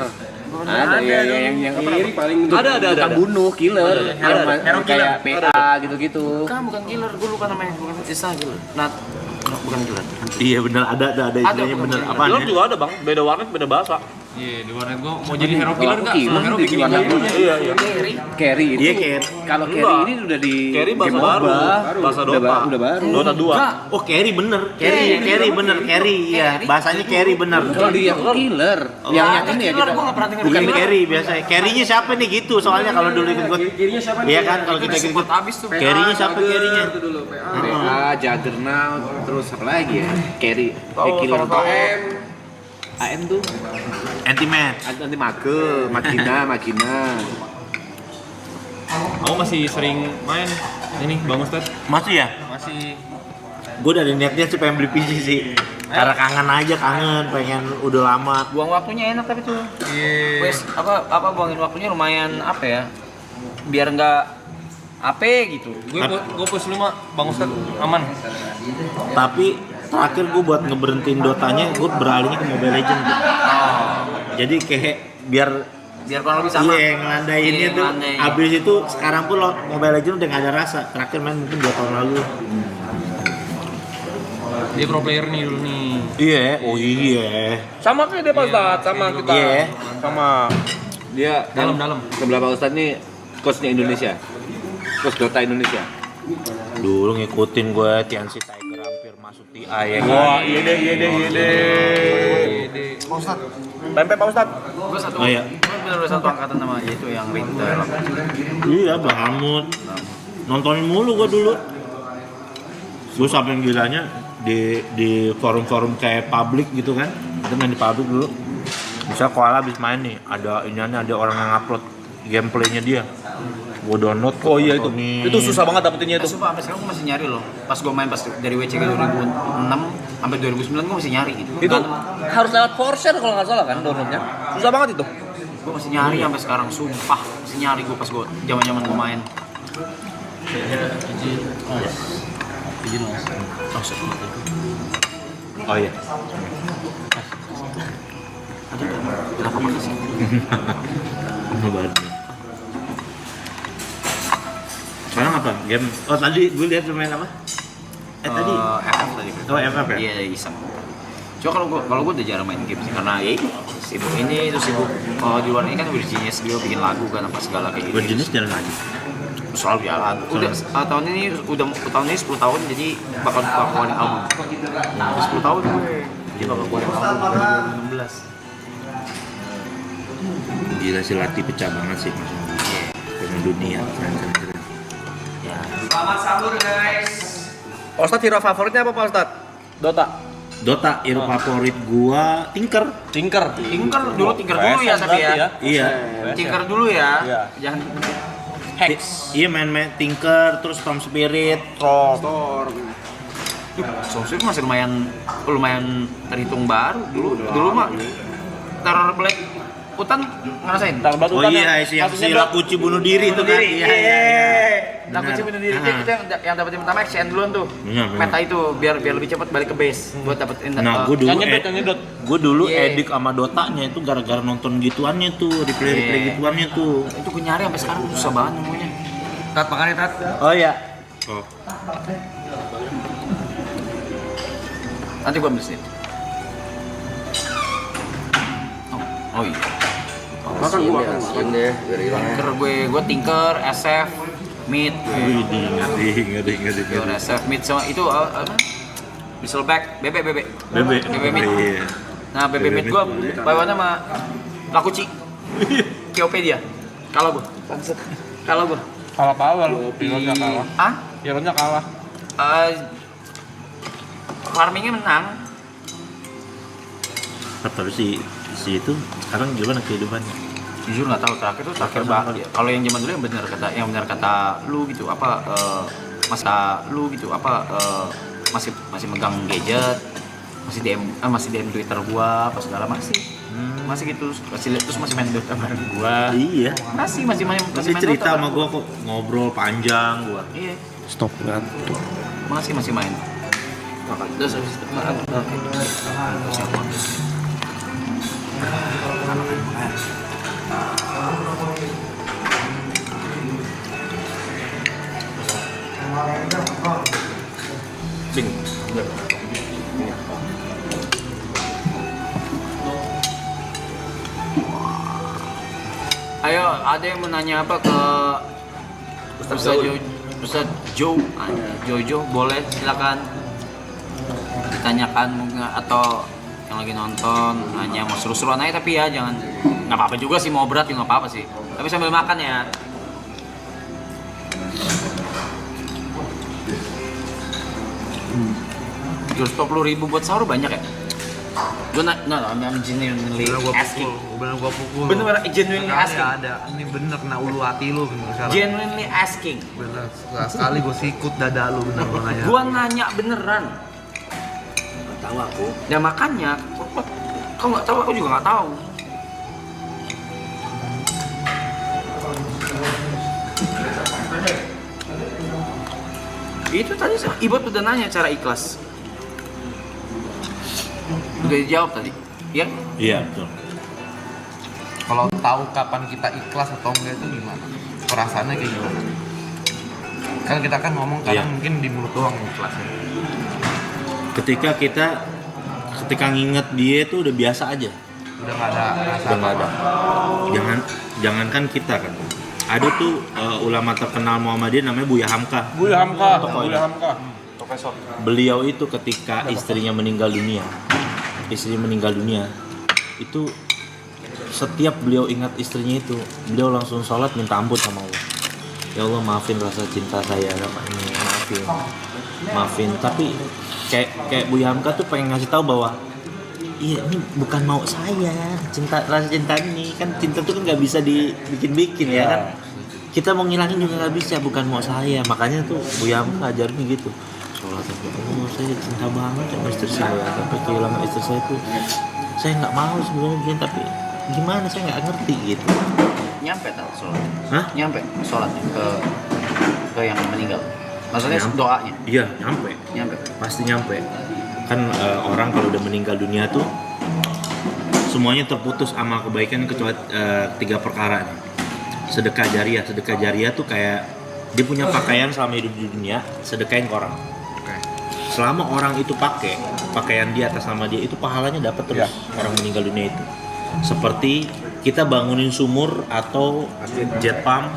Ada yang kiri paling Bukan bunuh killer. Yang kayak PA gitu-gitu. bukan killer, gue lupa namanya, bukan Isa killer. Bukan killer. Iya benar ada istilahnya benar. Apaan Killer ya? juga ada bang, beda warnet beda bahasa. Iya, di warnet gua mau jadi hero killer enggak? Killer Hero di bikin warnet game. Iya. Carry itu. Iya, carry. Kalau carry ini udah di Carry bahasa game baru, MOBA. bahasa Udah Dota. udah baru. Dota 2. Oh carry bener, carry bener, carry iya. Bahasanya carry bener. Kalau dia killer, yang ini ya kita Bukan carry biasanya. Carry-nya siapa nih gitu? Soalnya kalau dulu ikut iya kan kalau kita ikut Habis tuh. carry-nya siapa carry-nya? PA, Juggernaut, terus apa lagi ya? Carry, killer AM tuh Anti-match. nanti Makina. Aku masih sering main ini Bang Ustadz. Masih ya? Masih Gue dari niatnya sih pengen beli PC sih. Karena kangen, pengen udah lama. Buang waktunya enak tapi tuh. iya. Wes apa buangin waktunya lumayan apa ya? Biar enggak AP gitu. Gue pos 5 Bang Ustadz aman. Tapi terakhir gue buat ngeberhentiin Dotanya, gue beralihnya ke Mobile Legends. Jadi kayak biar kurang lebih sama. iya ngelandainnya Iya, tuh. ngelandain. Abis itu sekarang pun lo Mobile Legends udah gak ada rasa. Terakhir main mungkin 2 tahun lalu. Dia pro player nih dulu nih. Iya, oh iya. Sama kayak dia Pak Ustadz, sama kita. Iya. Sama. Dia Dalam. Sebelah Pak Ustadz nih coachnya Indonesia, coach Dota Indonesia. Dulu ngikutin gue TNC Tiger hampir masuk TI ya kan. Wah, iya deh. Pak Ustad, tempe Pak Ustad. Gue satu, Oh, iya. gue bener-bener satu angkatan sama itu yang Winter. Iya, Bahamut. Nontonin mulu gue dulu. Gue sampai gilanya di forum-forum kayak publik gitu kan. Kita main di publik dulu. Bisa koala habis main nih, ada orang yang upload gameplaynya dia. Gue download. Oh iya itu. Susah banget dapetinnya itu. Sumpah, sampai sekarang gue masih nyari loh. Pas gue main dari WCG 2006 sampai 2009 gue masih nyari gitu. Itu harus lewat Forshare kalau nggak salah kan downloadnya. Susah banget itu. Gue masih nyari sampai sekarang, sumpah masih nyari gue pas gue zaman gue main. Oh iya. Kenapa makasih? Ini banget. Sekarang apa? Game? Oh tadi gue lihat main apa? Tadi? FF tadi. Oh FF ya? Iya, iseng. Cuma kalau gue udah jarang main game sih karena ya itu sibuk ini itu sibuk di luar ini kan Virginius dia bikin lagu kan apa segala kayak gitu. Virginius jalan lagi. Selalu jalan. Udah tahun ini 10 tahun jadi bakal keluarin album. 10 tahun gue. Jadi bakal keluarin album 2016. Gila sih Lati pecah banget sih maksudnya. Dengan dunia keren. Ya. Selamat sahur guys. Pak Ustad hero favoritnya apa Pak Ustad? Dota. Hero favorit gua Tinker. Tinker dulu ya tapi ya. Iya. Tinker dulu ya. Iya. Jangan Iya main Tinker terus Storm Spirit. Storm Spirit masih lumayan terhitung baru dulu mah. Terror Black Hutan ngerasain? Oh iya, yang si Lakuci bunuh diri itu kan. Iya. Lakuci bunuh diri itu yang dapetin pertama action duluan tuh. Benar. Meta itu biar lebih cepat balik ke base buat dapetin. Nah, gue dulu Iya. edik sama Dotanya itu gara-gara nonton gituannya tuh, replay gituannya tuh. Itu gue nyari sampai sekarang susah banget nemunya. Tat makannya Tat. Oh iya. Oh. Nanti gue ambil sini. Oh iya. Makan gua. Makan deh, biar hilang ya. Tinker gue Tinker, SF, Mid, Ngeri. Tinker, SF, Mid sama itu apa? Whistleback, Bebe. Bebe Mid. Iya. Nah, Bebe Mid gue bawaannya sama Lakuci. Kiopedia. Kalau gue. Kalah lu, pilotnya kalah. Ah? Pilotnya kalah. Farmingnya menang. Tapi si itu sekarang gimana kehidupannya? Jujur nggak tahu terakhir banget. Kalau yang zaman dulu yang benar kata lu gitu masih megang gadget, masih DM Twitter gua, apa segala masih gitu terus masih main Dota bareng gua. Iya. Masih main cerita Dota sama bareng gua kok ngobrol panjang gua. Iya. Stop ngantuk. Masih main. Terus habis itu siapa? Bing. Ayo, ada yang mau nanya apa ke Ustaz Jojo, boleh silakan ditanyakan mungkin atau yang lagi nonton nanya mau seru-seruan aja tapi ya jangan nggak apa-apa juga sih mau berat juga nggak apa-apa sih tapi sambil makan ya. $120.000 buat sahur banyak ya? Gue I'm genuinely asking. Bener gua pukul. Bener genuinely asking. Ada. Ini bener kena ulu hati lu bener sekarang. Genuinely asking. Bener. Sekali gua sikut dada lu bener gua nanya. Gua nanya beneran. Nggak tahu aku. Ya makanya, kau nggak tahu aku juga nggak tahu. Itu tadi Ibot udah nanya cara ikhlas. Udah dijawab tadi, ya? Iya betul. Kalau tahu kapan kita ikhlas atau enggak itu gimana? Perasaannya kayak gimana? Kan kita kan ngomong kadang mungkin di mulut doang ikhlasnya. Ketika nginget dia itu udah biasa aja. Udah nggak ada rasa Udah nggak ada. Jangankan kita kan. ada tuh ulama terkenal Muhammadiyah namanya Buya Hamka. Buya Hamka, Tokoh Buya ini. Hamka. Profesor. Beliau itu ketika istrinya meninggal dunia, itu setiap beliau ingat istrinya itu, beliau langsung sholat minta ampun sama Allah. Ya Allah, maafin rasa cinta saya sama ini, maafin. Tapi kayak Buya Hamka tuh pengen ngasih tahu bahwa iya, ini bukan mau saya, rasa cinta ini kan, cinta tuh kan nggak bisa dibikin-bikin ya kan. Kita mau ngilangin juga nggak bisa, bukan mau saya. Makanya tuh Buya Hamka ajarin gitu. Sholat, oh saya cinta banget sama istri saya, tapi kehilangan istri saya tuh saya nggak mau sebenarnya, tapi gimana saya nggak ngerti gitu. Nyampe tak sholat? Hah? Nyampe sholatnya ke yang meninggal. Maksudnya doanya? Iya, nyampe. Pasti nyampe. Kan orang kalau udah meninggal dunia tuh semuanya terputus amal kebaikan kecuali 3 perkara nih. Sedekah jariah tuh kayak dia punya pakaian selama hidup di dunia, sedekahin ke orang. Selama orang itu pakai pakaian dia atas nama dia, itu pahalanya dapat terus orang meninggal dunia itu. Seperti kita bangunin sumur atau jet pump,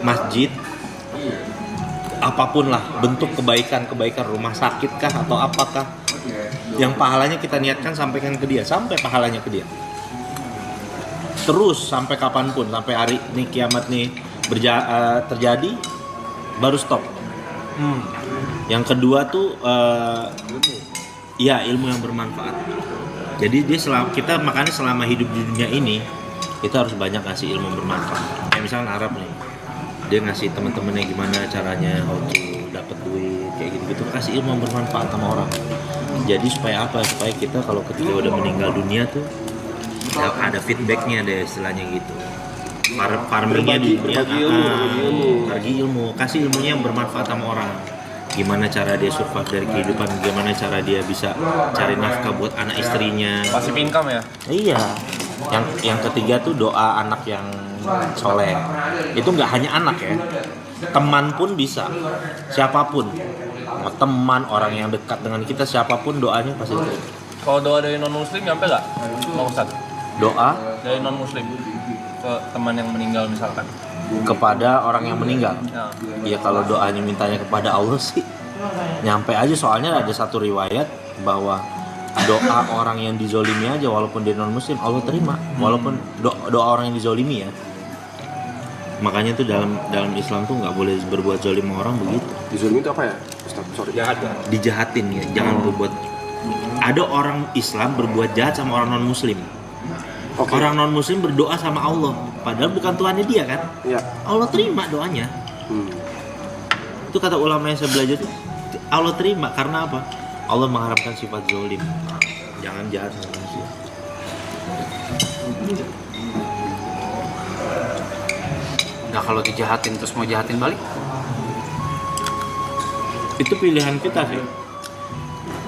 masjid, apapun lah bentuk kebaikan rumah sakit kah atau apakah yang pahalanya kita niatkan sampaikan ke dia, sampai pahalanya ke dia terus sampai kapanpun, sampai hari ini kiamat nih terjadi baru stop. Yang kedua tuh ya ilmu yang bermanfaat. Jadi kita makanya selama hidup di dunia ini kita harus banyak ngasih ilmu bermanfaat. Kayak misalnya Arab nih, dia ngasih teman-temannya gimana caranya how to dapat duit kayak gitu-gitu, kasih ilmu yang bermanfaat sama orang. Jadi supaya apa? Supaya kita kalau ketika udah meninggal dunia tuh ada feedbacknya, ada istilahnya gitu. Farmingnya di dunia, berbagi ilmu, kasih ilmunya yang bermanfaat sama orang. Gimana cara dia survive dari kehidupan, gimana cara dia bisa cari nafkah buat anak istrinya. Pasif income ya? Iya. Yang ketiga tuh doa anak yang soleh. Itu nggak hanya anak ya, teman pun bisa, siapapun, mau teman, orang yang dekat dengan kita, siapapun doanya pasti terima. Kalau doa dari non muslim nyampe nggak, Pak Ustadz? Doa Dari non muslim ke teman yang meninggal misalkan. kepada orang yang meninggal. Ya. Ya kalau doanya mintanya kepada Allah sih nyampe aja, soalnya ada satu riwayat bahwa doa orang yang dizolimi aja walaupun dia non muslim Allah terima, walaupun doa orang yang dizolimi ya. Makanya tuh dalam Islam tuh nggak boleh berbuat zalim sama orang begitu. Dizolimi itu apa ya? Ustaz, sorry. Dijahatin ya, jangan berbuat. Ada orang Islam berbuat jahat sama orang non muslim. Okay. Orang non muslim berdoa sama Allah, padahal bukan Tuhannya dia kan. Iya. Allah terima doanya. Itu kata ulama yang saya belajar tuh, Allah terima karena apa? Allah mengharamkan sifat zalim. Jangan jahat sama manusia. Nah kalau dijahatin terus mau jahatin balik? Itu pilihan kita sih.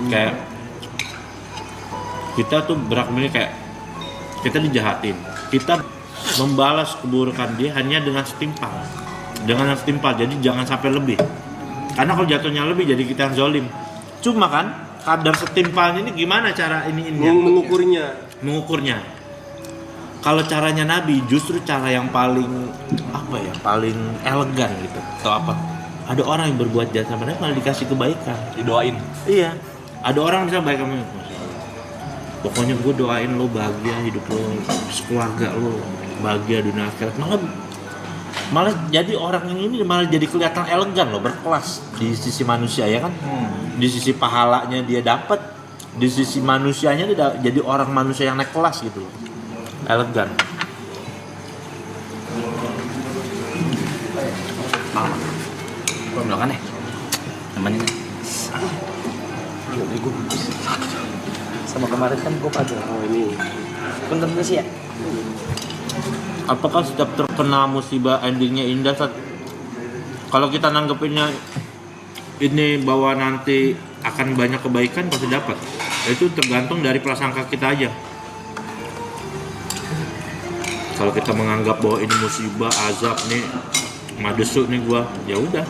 Kayak kita tuh berakmini kayak kita dijahatin, kita membalas keburukan dia hanya dengan setimpal, jadi jangan sampai lebih, karena kalau jatuhnya lebih jadi kita yang zalim. Cuma kan kadar setimpalnya ini gimana cara mengukurnya. Kalau caranya Nabi justru cara yang paling paling elegan gitu, atau apa, ada orang yang berbuat jahat sama dia malah dikasih kebaikan, Didoain. iya, ada orang bisa baik sama pokoknya gue doain lo bahagia hidup lo, sekeluarga lo bahagia dunia akhirat, malah jadi orang yang ini malah jadi kelihatan elegan lo, berkelas di sisi manusia ya kan. Di sisi pahalanya dia dapat, di sisi manusianya dia jadi orang manusia yang naik kelas gitu loh, elegan. Bang, belum kan ya? Temenin. Sama kemarin kan gue pada ini bener sih ya. Apakah setiap terkena musibah endingnya indah? Kalau kita nanggepinnya ini bahwa nanti akan banyak kebaikan, pasti dapat. Itu tergantung dari prasangka kita aja. Kalau kita menganggap bahwa ini musibah, azab nih, madesu nih gua, ya udah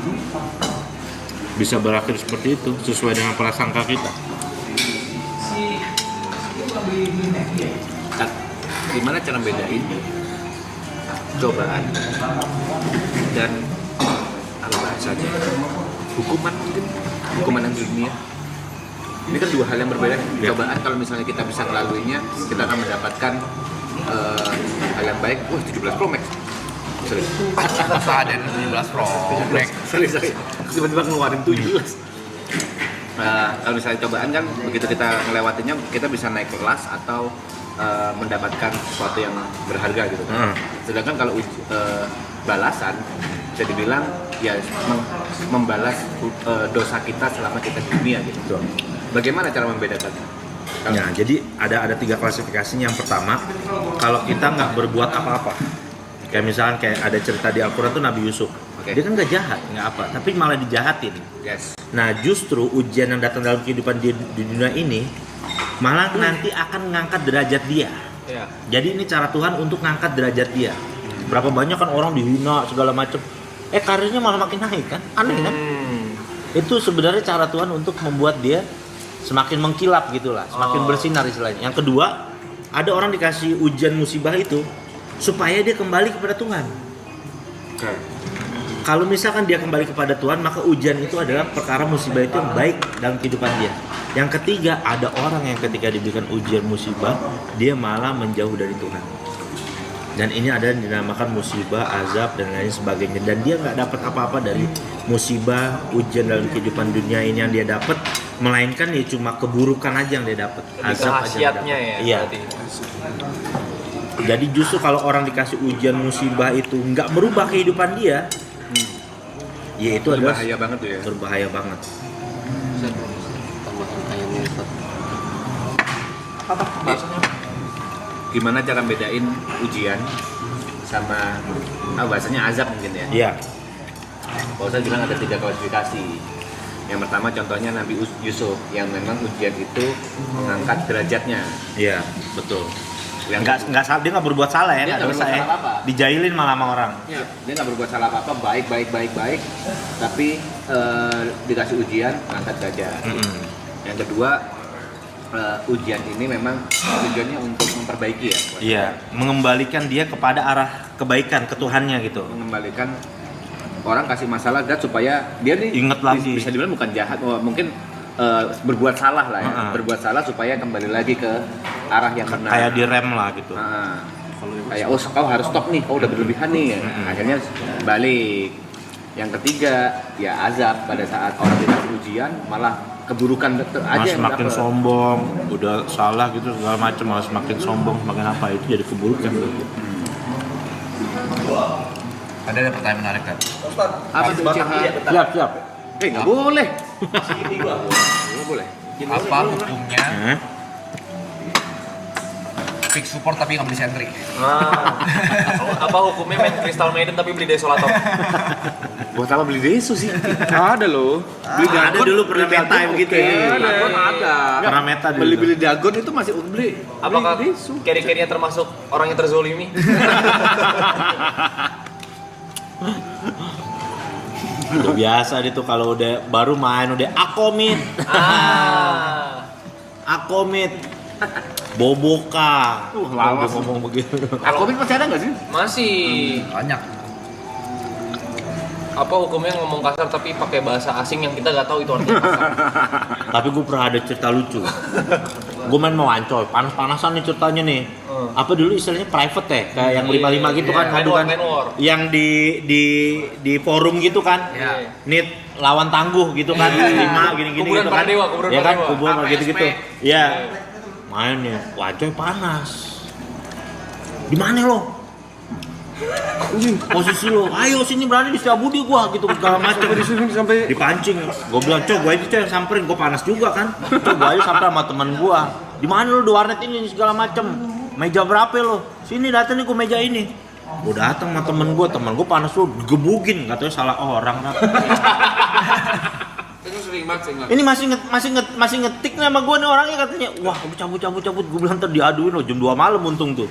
bisa berakhir seperti itu sesuai dengan prasangka kita. Gimana cara bedain cobaan dan apa bahasanya hukuman mungkin hukuman yang dunia. Ini kan dua hal yang berbeda. Cobaan kalau misalnya kita bisa melaluinya, kita akan mendapatkan hal yang baik. Wah, 17 Pro Max. Sorry. Masa ada 17 Pro Max. Sorry. Tiba-tiba ngeluarin 17. Kalau misalnya cobaan kan begitu kita melewatinya, kita bisa naik kelas atau mendapatkan sesuatu yang berharga gitu kan. Sedangkan kalau balasan bisa dibilang ya membalas dosa kita selama kita di dunia gitu. Bagaimana cara membedakannya? Ya, jadi ada 3 klasifikasinya. Yang pertama, kalau kita nggak berbuat apa-apa, kayak misalkan kayak ada cerita di Al-Quran tuh Nabi Yusuf. Dia kan nggak jahat, nggak apa, tapi malah dijahatin. Yes. Nah, justru ujian yang datang dalam kehidupan di dunia ini malah nanti akan mengangkat derajat dia. Iya. Jadi ini cara Tuhan untuk ngangkat derajat dia. Berapa banyak kan orang dihina segala macam, karirnya malah makin naik kan? Aneh kan? Itu sebenarnya cara Tuhan untuk membuat dia semakin mengkilap gitulah, semakin bersinar istilahnya. Yang kedua, ada orang dikasih ujian musibah itu supaya dia kembali kepada Tuhan. Kalau misalkan dia kembali kepada Tuhan, maka ujian itu adalah perkara musibah itu yang baik dalam kehidupan dia. Yang ketiga, ada orang yang ketika diberikan ujian musibah, dia malah menjauh dari Tuhan. Dan ini ada yang dinamakan musibah, azab, dan lain sebagainya. Dan dia nggak dapat apa-apa dari musibah, ujian dalam kehidupan dunia ini yang dia dapat, melainkan ya cuma keburukan aja yang dia dapat. Azab aja yang dia dapat. Iya. Jadi justru kalau orang dikasih ujian musibah itu nggak merubah kehidupan dia, ya itu adalah berbahaya banget tuh ya. Berbahaya banget. Apa maksudnya? Gimana cara bedain ujian sama bahasanya azab mungkin ya? Iya. Kalau saya bilang ada 3 klasifikasi. Yang pertama contohnya Nabi Yusuf yang memang ujian itu mengangkat derajatnya. Iya, betul. Nggak salah, dia nggak berbuat salah ya, nggak dosa ya. Dijailin malah sama orang. Ya, dia nggak berbuat salah apa-apa, baik, tapi dikasih ujian mengangkat derajat. Yang kedua, ujian ini memang tujuannya untuk memperbaiki ya. Iya, mengembalikan dia kepada arah kebaikan, ke Tuhannya gitu. Mengembalikan orang kasih masalah God supaya dia nih ingat lagi. Bisa dibilang bukan jahat, mungkin berbuat salah lah ya. Berbuat salah supaya kembali lagi ke arah yang benar. Kayak direm lah gitu. Kayak kau harus stop nih, kau udah berlebihan nih. Akhirnya balik. Yang ketiga ya azab, pada saat orang dikasih ujian malah keburukan aja yang semakin sombong, udah salah gitu segala macam, malah semakin sombong, semakin apa, itu jadi keburukan gitu. Ada pertanyaan menarik kan? Apa tuh Siap. Nggak boleh. Nggak boleh. Apa hukumnya? Fix support tapi nggak beli sentry. Apa hukumnya main Crystal Maiden tapi beli Desolator? Buat apa beli Deso sih? Ada loh. Beli Ada dulu pernah meta begitu ya. Ada. Pernah meta dulu. Beli Dagon itu masih beli. Apakah carry-carry-nya termasuk orang yang terzolimi? Udah biasa dia tuh kalau udah baru main udah akomit. Akomit. Boboka. Lawas ngomong begitu. Akomit masih ada nggak sih? Masih. Banyak. Apa hukumnya ngomong kasar tapi pakai bahasa asing yang kita nggak tahu itu artinya kasar? Tapi gue pernah ada cerita lucu. Gue main mau Ancol, panas-panasan nih ceritanya nih. Apa dulu istilahnya private ya, kayak yang 55 gitu kan, ngadu kan. Yang di forum gitu kan. Need lawan tangguh gitu kan, 5 gini-gini gitu kan. Ya kan, kuburan gitu-gitu. Iya. Main nih, wajah panas. Di mana lo? Posisi lo, ayo sini berani di Setiabudi gua gitu segala macam. Sampai dipancing. Gua bilang, "Cok, gua aja yang samperin, gua panas juga kan." "Cok, gua aja sampai sama teman gua. Di mana lo di warnet ini segala macam. Meja berapa lo? Sini datang nih ke meja ini." Gua datang sama temen gua panas lo, digebukin, katanya salah orang. Ini masih ngetik nih sama gua nih orangnya, katanya, "Wah, cabut." Gua bilang ntar diaduin lo jam 2 malam untung tuh.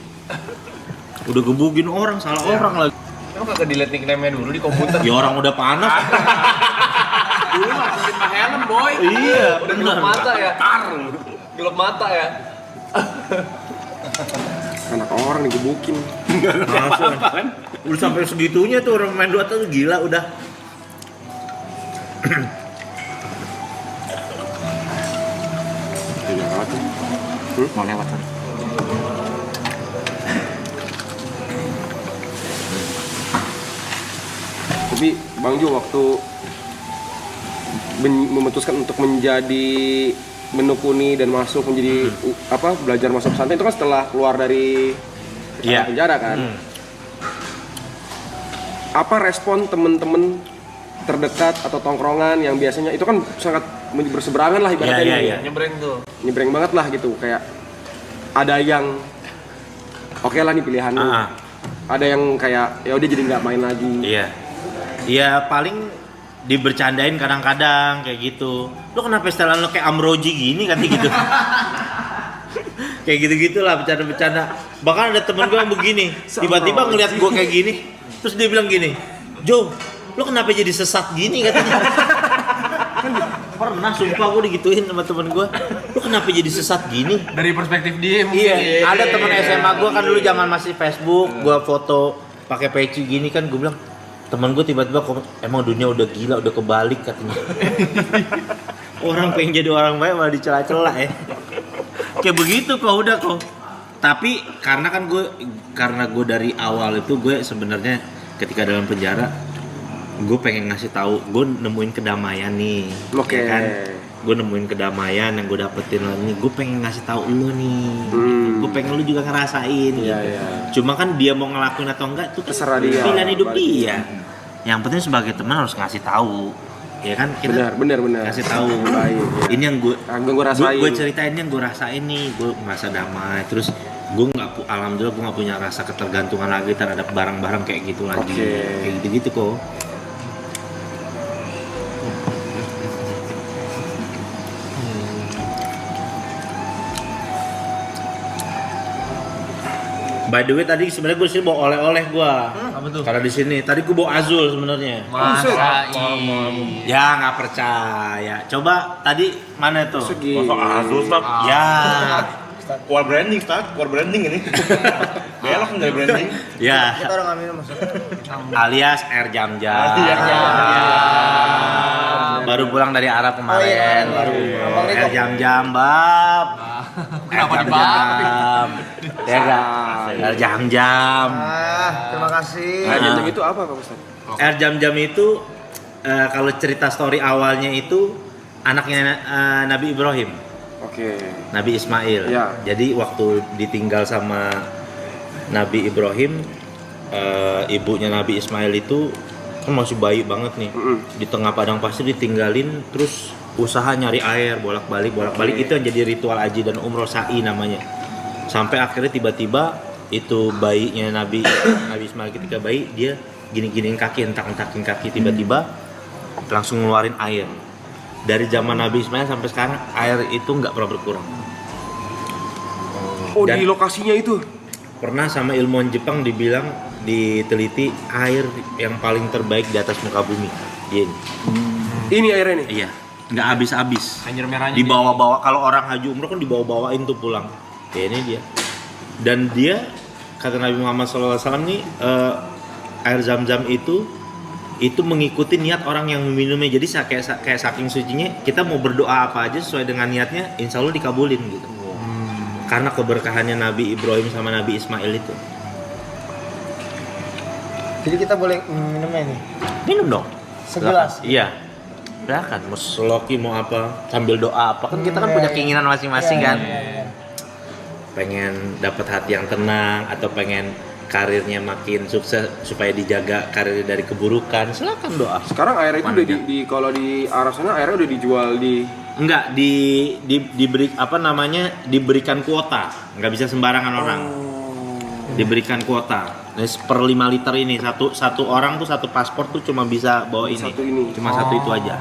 Udah gebukin orang, salah orang lagi. Emang kagak delete nickname-nya dulu di komputer? Ya orang udah panas. Dulu masukin pakai helm, boy. Iya, udah gelap mata ya. Gelap mata ya. Anak orang orang digebukin. Langsung. Udah sampai segitunya tuh orang main Dota tuh gila udah. Tidak lewat tuh. Mau lewat kan? Tapi Bang Jo waktu memutuskan untuk menekuni dan masuk menjadi belajar masuk pesantren itu kan setelah keluar dari penjara kan. Apa respon temen-temen terdekat atau tongkrongan yang biasanya itu kan sangat berseberangan lah ibaratnya nyebreng banget lah gitu, kayak ada yang oke lah nih pilihan lu, ada yang kayak ya udah jadi nggak main lagi. Iya paling dibercandain kadang-kadang kayak gitu. Lu kenapa setelan lu kayak Amroji gini kan gitu. Kayak gitu-gitulah bercanda-bercanda. Bahkan ada temen gue yang begini, tiba-tiba ngeliat gue kayak gini, terus dia bilang gini, "Jo, lu kenapa jadi sesat gini?" katanya. Kan pernah sumpah gue digituin sama temen gue, "Lu kenapa jadi sesat gini?" Dari perspektif dia mungkin. Iya, ada temen SMA gue kan dulu zaman masih Facebook, gue foto pakai peci gini kan, gue bilang, temen gue tiba-tiba komen, "Emang dunia udah gila, udah kebalik," katanya. Orang pengen jadi orang baik malah dicela-cela ya. Kayak begitu kok udah kok. Tapi karena gue dari awal itu gue sebenarnya ketika dalam penjara gue pengen ngasih tahu, gue nemuin kedamaian nih. Oke. Ya kan? Gue nemuin kedamaian yang gue dapetin nih. Gue pengen ngasih tahu lu nih. Gue pengen lu juga ngerasain. Gitu. Cuma kan dia mau ngelakuin atau enggak itu terserah dia. Pilihan hidup dia. Yang penting sebagai teman harus ngasih tahu. Ya kan kita benar kasih tahu. Ini yang gue rasain. Gue ceritain yang gue rasain nih, gue merasa damai. Terus gue alhamdulillah gue nggak punya rasa ketergantungan lagi terhadap barang-barang kayak gitu lagi. Kayak gitu-gitu kok. By the way tadi sebenarnya gue sih bawa oleh-oleh gue. Apa tuh? Karena di sini tadi gue bawa Azul sebenarnya. Masa Ya nggak percaya. Coba tadi mana tuh? Masuk Azul, Ustaz. Ya. Keluar branding, Ustaz. Keluar branding ini. Belok dari branding. Ya. Kita orang ngambil maksudnya. Alias Air Jam-Jam. Baru pulang dari Arab kemarin. Air Jam-Jam, Bab. Kenapa Air Jam-Jam. Ya enggak? Air Jam-Jam. Terima kasih. Air Jam-Jam itu apa Pak Ustaz? Air Jam-Jam itu kalau cerita story awalnya itu anaknya Nabi Ibrahim. Oke. Nabi Ismail. Ya. Jadi waktu ditinggal sama Nabi Ibrahim, ibunya Nabi Ismail itu kan masih bayi banget nih. Di tengah padang pasir ditinggalin, terus usaha nyari air bolak-balik itu yang jadi ritual haji dan umroh sa'i namanya. Sampai akhirnya tiba-tiba itu bayinya Nabi Ismail ketika bayi dia gini-giniin kaki, entak-entakin kaki, tiba-tiba langsung ngeluarin air. Dari zaman Nabi Ismail sampai sekarang air itu nggak pernah berkurang. Dan di lokasinya itu pernah sama ilmuwan Jepang dibilang, diteliti air yang paling terbaik di atas muka bumi. Ini airnya nih. Iya, nggak habis-habis. Anjir merahnya. Dibawa-bawa, kalau orang haji umroh kan dibawa-bawain tuh pulang. Ya ini dia. Dan dia kata Nabi Muhammad SAW nih, air Zam-Zam itu mengikuti niat orang yang meminumnya. Jadi kayak saking sucinya, kita mau berdoa apa aja sesuai dengan niatnya, insya Allah dikabulin gitu. Karena keberkahannya Nabi Ibrahim sama Nabi Ismail itu. Jadi kita boleh minumnya nih. Minum dong. Segelas. Iya. Silakan mau seloki mau apa, sambil doa apa, kan kita kan punya keinginan masing-masing kan. Pengen dapat hati yang tenang atau pengen karirnya makin sukses supaya dijaga karir dari keburukan, silakan doa. Sekarang air itu udah kalau di Arab sana airnya udah dijual di enggak diberi diberikan kuota, nggak bisa sembarangan orang. Diberikan kuota. Nah, per 5 liter ini satu orang tuh satu paspor tuh cuma bisa bawa ini. Satu ini. Cuma satu itu aja.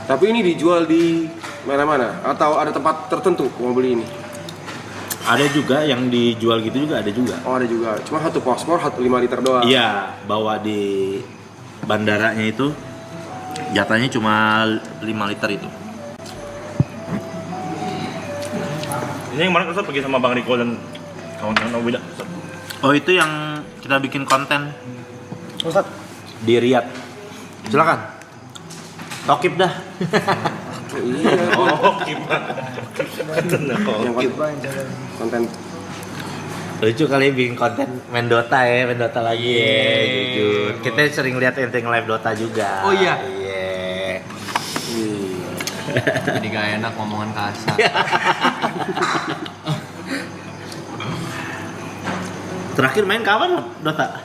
Tapi ini dijual di mana-mana atau ada tempat tertentu mau beli ini? Ada juga yang dijual gitu juga ada juga. Oh, ada juga. Cuma satu paspor 5 liter doang. Iya, bawa di bandaranya itu jatahnya cuma 5 liter itu. Ini yang kemarin Ustaz pergi sama Bang Riko dan kawan-kawan Wida. Oh itu yang kita bikin konten Ustaz. di Riyadh. Silakan. Tokip dah. Konten Lucu kali bikin konten main Dota lagi ya, jujur. Kita sering lihat ente live Dota juga. Oh iya? Iya. Jadi gak enak ngomongan kasar. Terakhir main kapan Dota?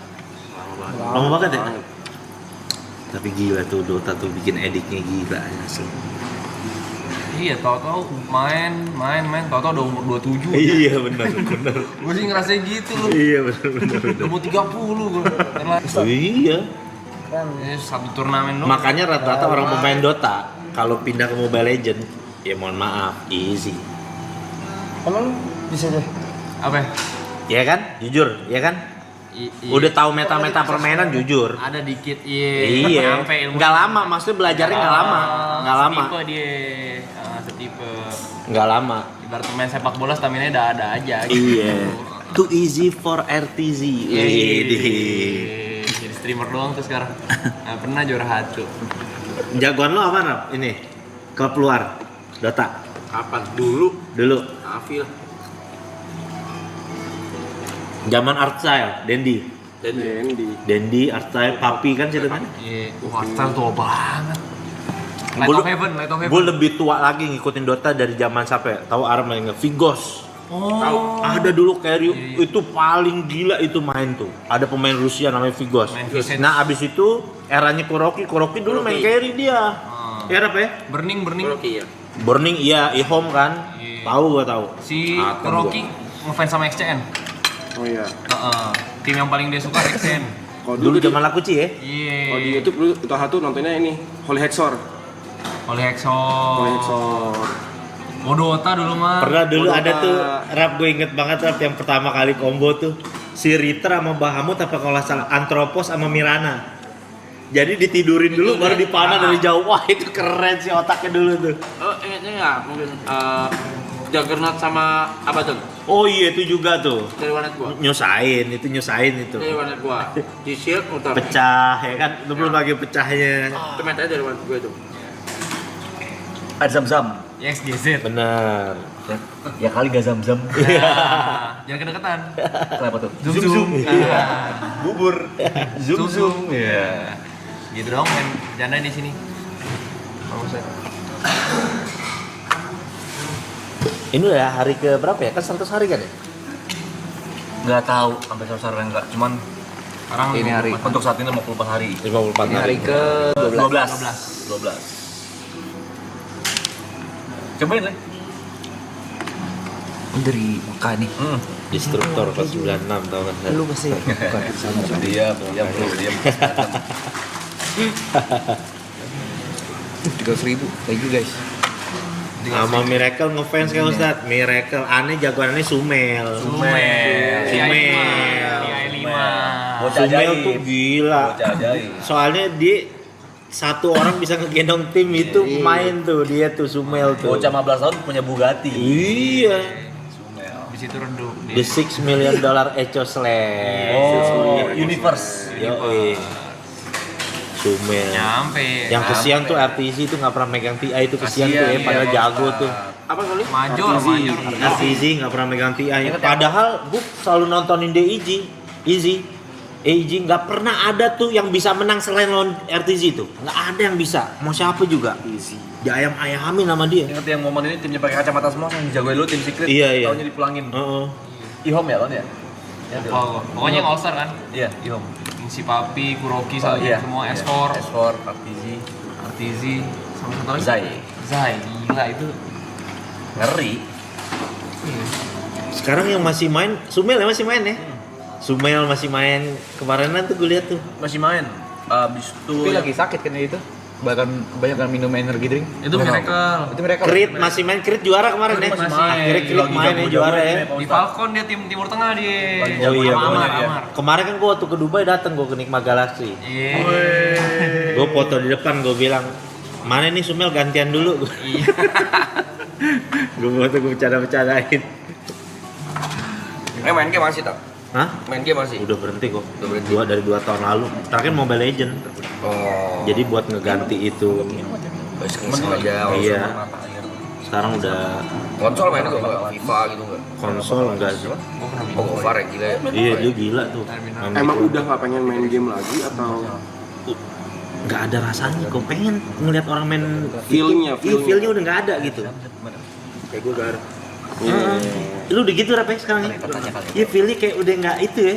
Lama banget ya? Tapi gila tuh Dota tuh bikin editnya gila asli. Iya, tahu-tahu main, tahu-tahu udah umur 27. Iya benar. Gue sih ngerasa gitu loh. Iya benar. Udah mau 30 gue. Oh, iya. Satu turnamen doang. Makanya rata-rata orang pemain Dota kalau pindah ke Mobile Legend, ya mohon maaf, easy. Emang bisa deh. Apa? Ya kan? Jujur, ya kan? Udah tahu meta-meta permainan jujur. Ada dikit, Iya. Nyampe ilmu. Nggak lama, maksudnya belajarnya nggak lama. Nggak lama. Setipe dia. Setipe. Nggak lama. Ibarat pemain sepak bola stamina udah ada aja gitu. Iya. Too easy for RTZ. Jadi streamer doang tuh sekarang. Nah, pernah juara satu. Jagoan lo apa, Rap? Ini. Klub luar. Dota. Kapan? Dulu. Afi lah. Zaman Artstyle, Dendi, Artstyle, Papi kan ceritanya. Iya, Artstyle tua banget. Light Gua- of Heaven. Gue lebih tua lagi ngikutin Dota dari zaman siapa? Tahu Arab main Vigos. Oh. Ada dulu carry itu paling gila itu main tuh. Ada pemain Rusia namanya Vigos. Main Vigos. Nah abis itu eranya Kuroki dulu main carry dia. Ya apa ya? Burning. Rocky ya. Burning iya, Ihom kan. Iya. Tahu gua tahu. Si Ah, kan Kuroki ngefans sama XCN. Oh iya. Tim yang paling dia suka XCN. Kalau Dulu di- zaman Lakuci ya. Iya. kalau di YouTube dulu itu satu nontonnya ini Holy Hexor. Holy Hexor. Oh, Dota dulu mah. Pernah dulu Dota. ada tuh Rap, gue inget banget Rap yang pertama kali combo tuh si Ritter sama Bahamut apa kalau nggak salah Anthropos sama Mirana. Jadi ditidurin dulu baru dipanah dari jauh. Wah itu keren sih otaknya dulu tuh. Oh, ingatnya nggak? Mungkin Juggernaut sama apa tuh? Oh iya itu juga tuh. Dari warnet gua. Nyusahin itu. Dari warnet gua. Di shield muter. Pecah ya kan. Lu belum lagi pecahnya. Itu metanya dari warnet gua itu. Ada zam-zam. Yes, GZ. Bener. Ya kali gak zam-zam. Nah, jangan kedekatan. Kenapa tuh? Zoom. Bubur. Zoom. Iya. Gitu dong main janda di sini. Mau saya. Ini udah hari ke berapa ya? Kan 100 hari kan ya? Nggak tahu sampai selesai enggak. Cuman Sekarang ini hari untuk saat ini 54 hari. 54 hari. ke 12. Cobain lah. Dari Mekah nih. Instruktur pas 96 tau kan? Lu pasti. Dia bro, dia. 300.000, thank you guys. Sama Miracle ngefans kan Ustadz? Miracle aneh jagoannya Sumel. Bocah Sumel ajaib. tuh gila. Bocah ajaib. Soalnya dia satu orang bisa ngegendong tim itu main tuh dia tuh Sumel tuh. Bocah 15 tahun punya Bugatti. Iya. di situ redup. The $6 million Echo Slam. Oh, Universe. Yoi. Sumel. Nyampe. Yang kesian tuh RTZ itu nggak pernah megang TI itu kesian tuh ya, Kasian, padahal iya, jago Pak tuh. Apa kali? Major. RTZ nggak pernah megang TI. Padahal gue selalu nontonin Easy nggak pernah ada tuh yang bisa menang selain lawan RTZ tuh. Nggak ada yang bisa. Mau siapa juga. Diayam-ayamin sama dia. Ingat yang momen ini timnya pakai kacamata semua yang jagoin lu tim secret. Iya. Taunya dipulangin. Heeh. Ihom ya lawan ya? Pokoknya yang All Star kan. Iya, Ihom. Si Papi, Kuroki, Oh, sama iya. semua Iya. S4, S4, RTZ, RTZ, sama satu lagi. Zai. Gila itu. Ngeri. Sekarang yang masih main Sumel ya masih main ya. Sumel masih main kemarinan tuh gue lihat tuh. Masih main. Abis itu Tapi lagi sakit kan itu. Bahkan kebanyakan minum energi drink. Itu Miracle. Itu mereka. Krit masih main, Krit juara kemarin ya. Masih. Akhirnya Krit Lagi main ya jago-jago juara ya. ini, Pak Di Ustadz. Falcon dia tim Timur Tengah dia. Oh iya, Sama bener, ya. Amar. Kemarin kan gue waktu ke Dubai dateng gue ke Nikma Galaxy. Iya. Gue foto di depan gue bilang mana nih Sumel gantian dulu. Iya. Gue foto gue bercanda-bercandain. Main game masih tak? Hah? Main game masih? Udah berhenti kok. Udah berhenti. Dari 2 tahun lalu. Terakhir Mobile Legend. Oh. Jadi buat ngeganti itu. Iseng aja. Iya. Sekarang udah Konsol main juga nggak? FIFA gitu nggak? konsol enggak sih. Oh, Gofar ya gila ya. Iya, dia gila tuh. Main Emang gitu. udah nggak pengen main game lagi atau Nggak ada rasanya kok, pengen ngeliat orang main Feel-nya, itu, iya, feel-nya udah nggak ada gitu. kayak gue gar? Lu udah gitu Rap ya sekarang ya? Iya, feel-nya kayak udah nggak itu ya.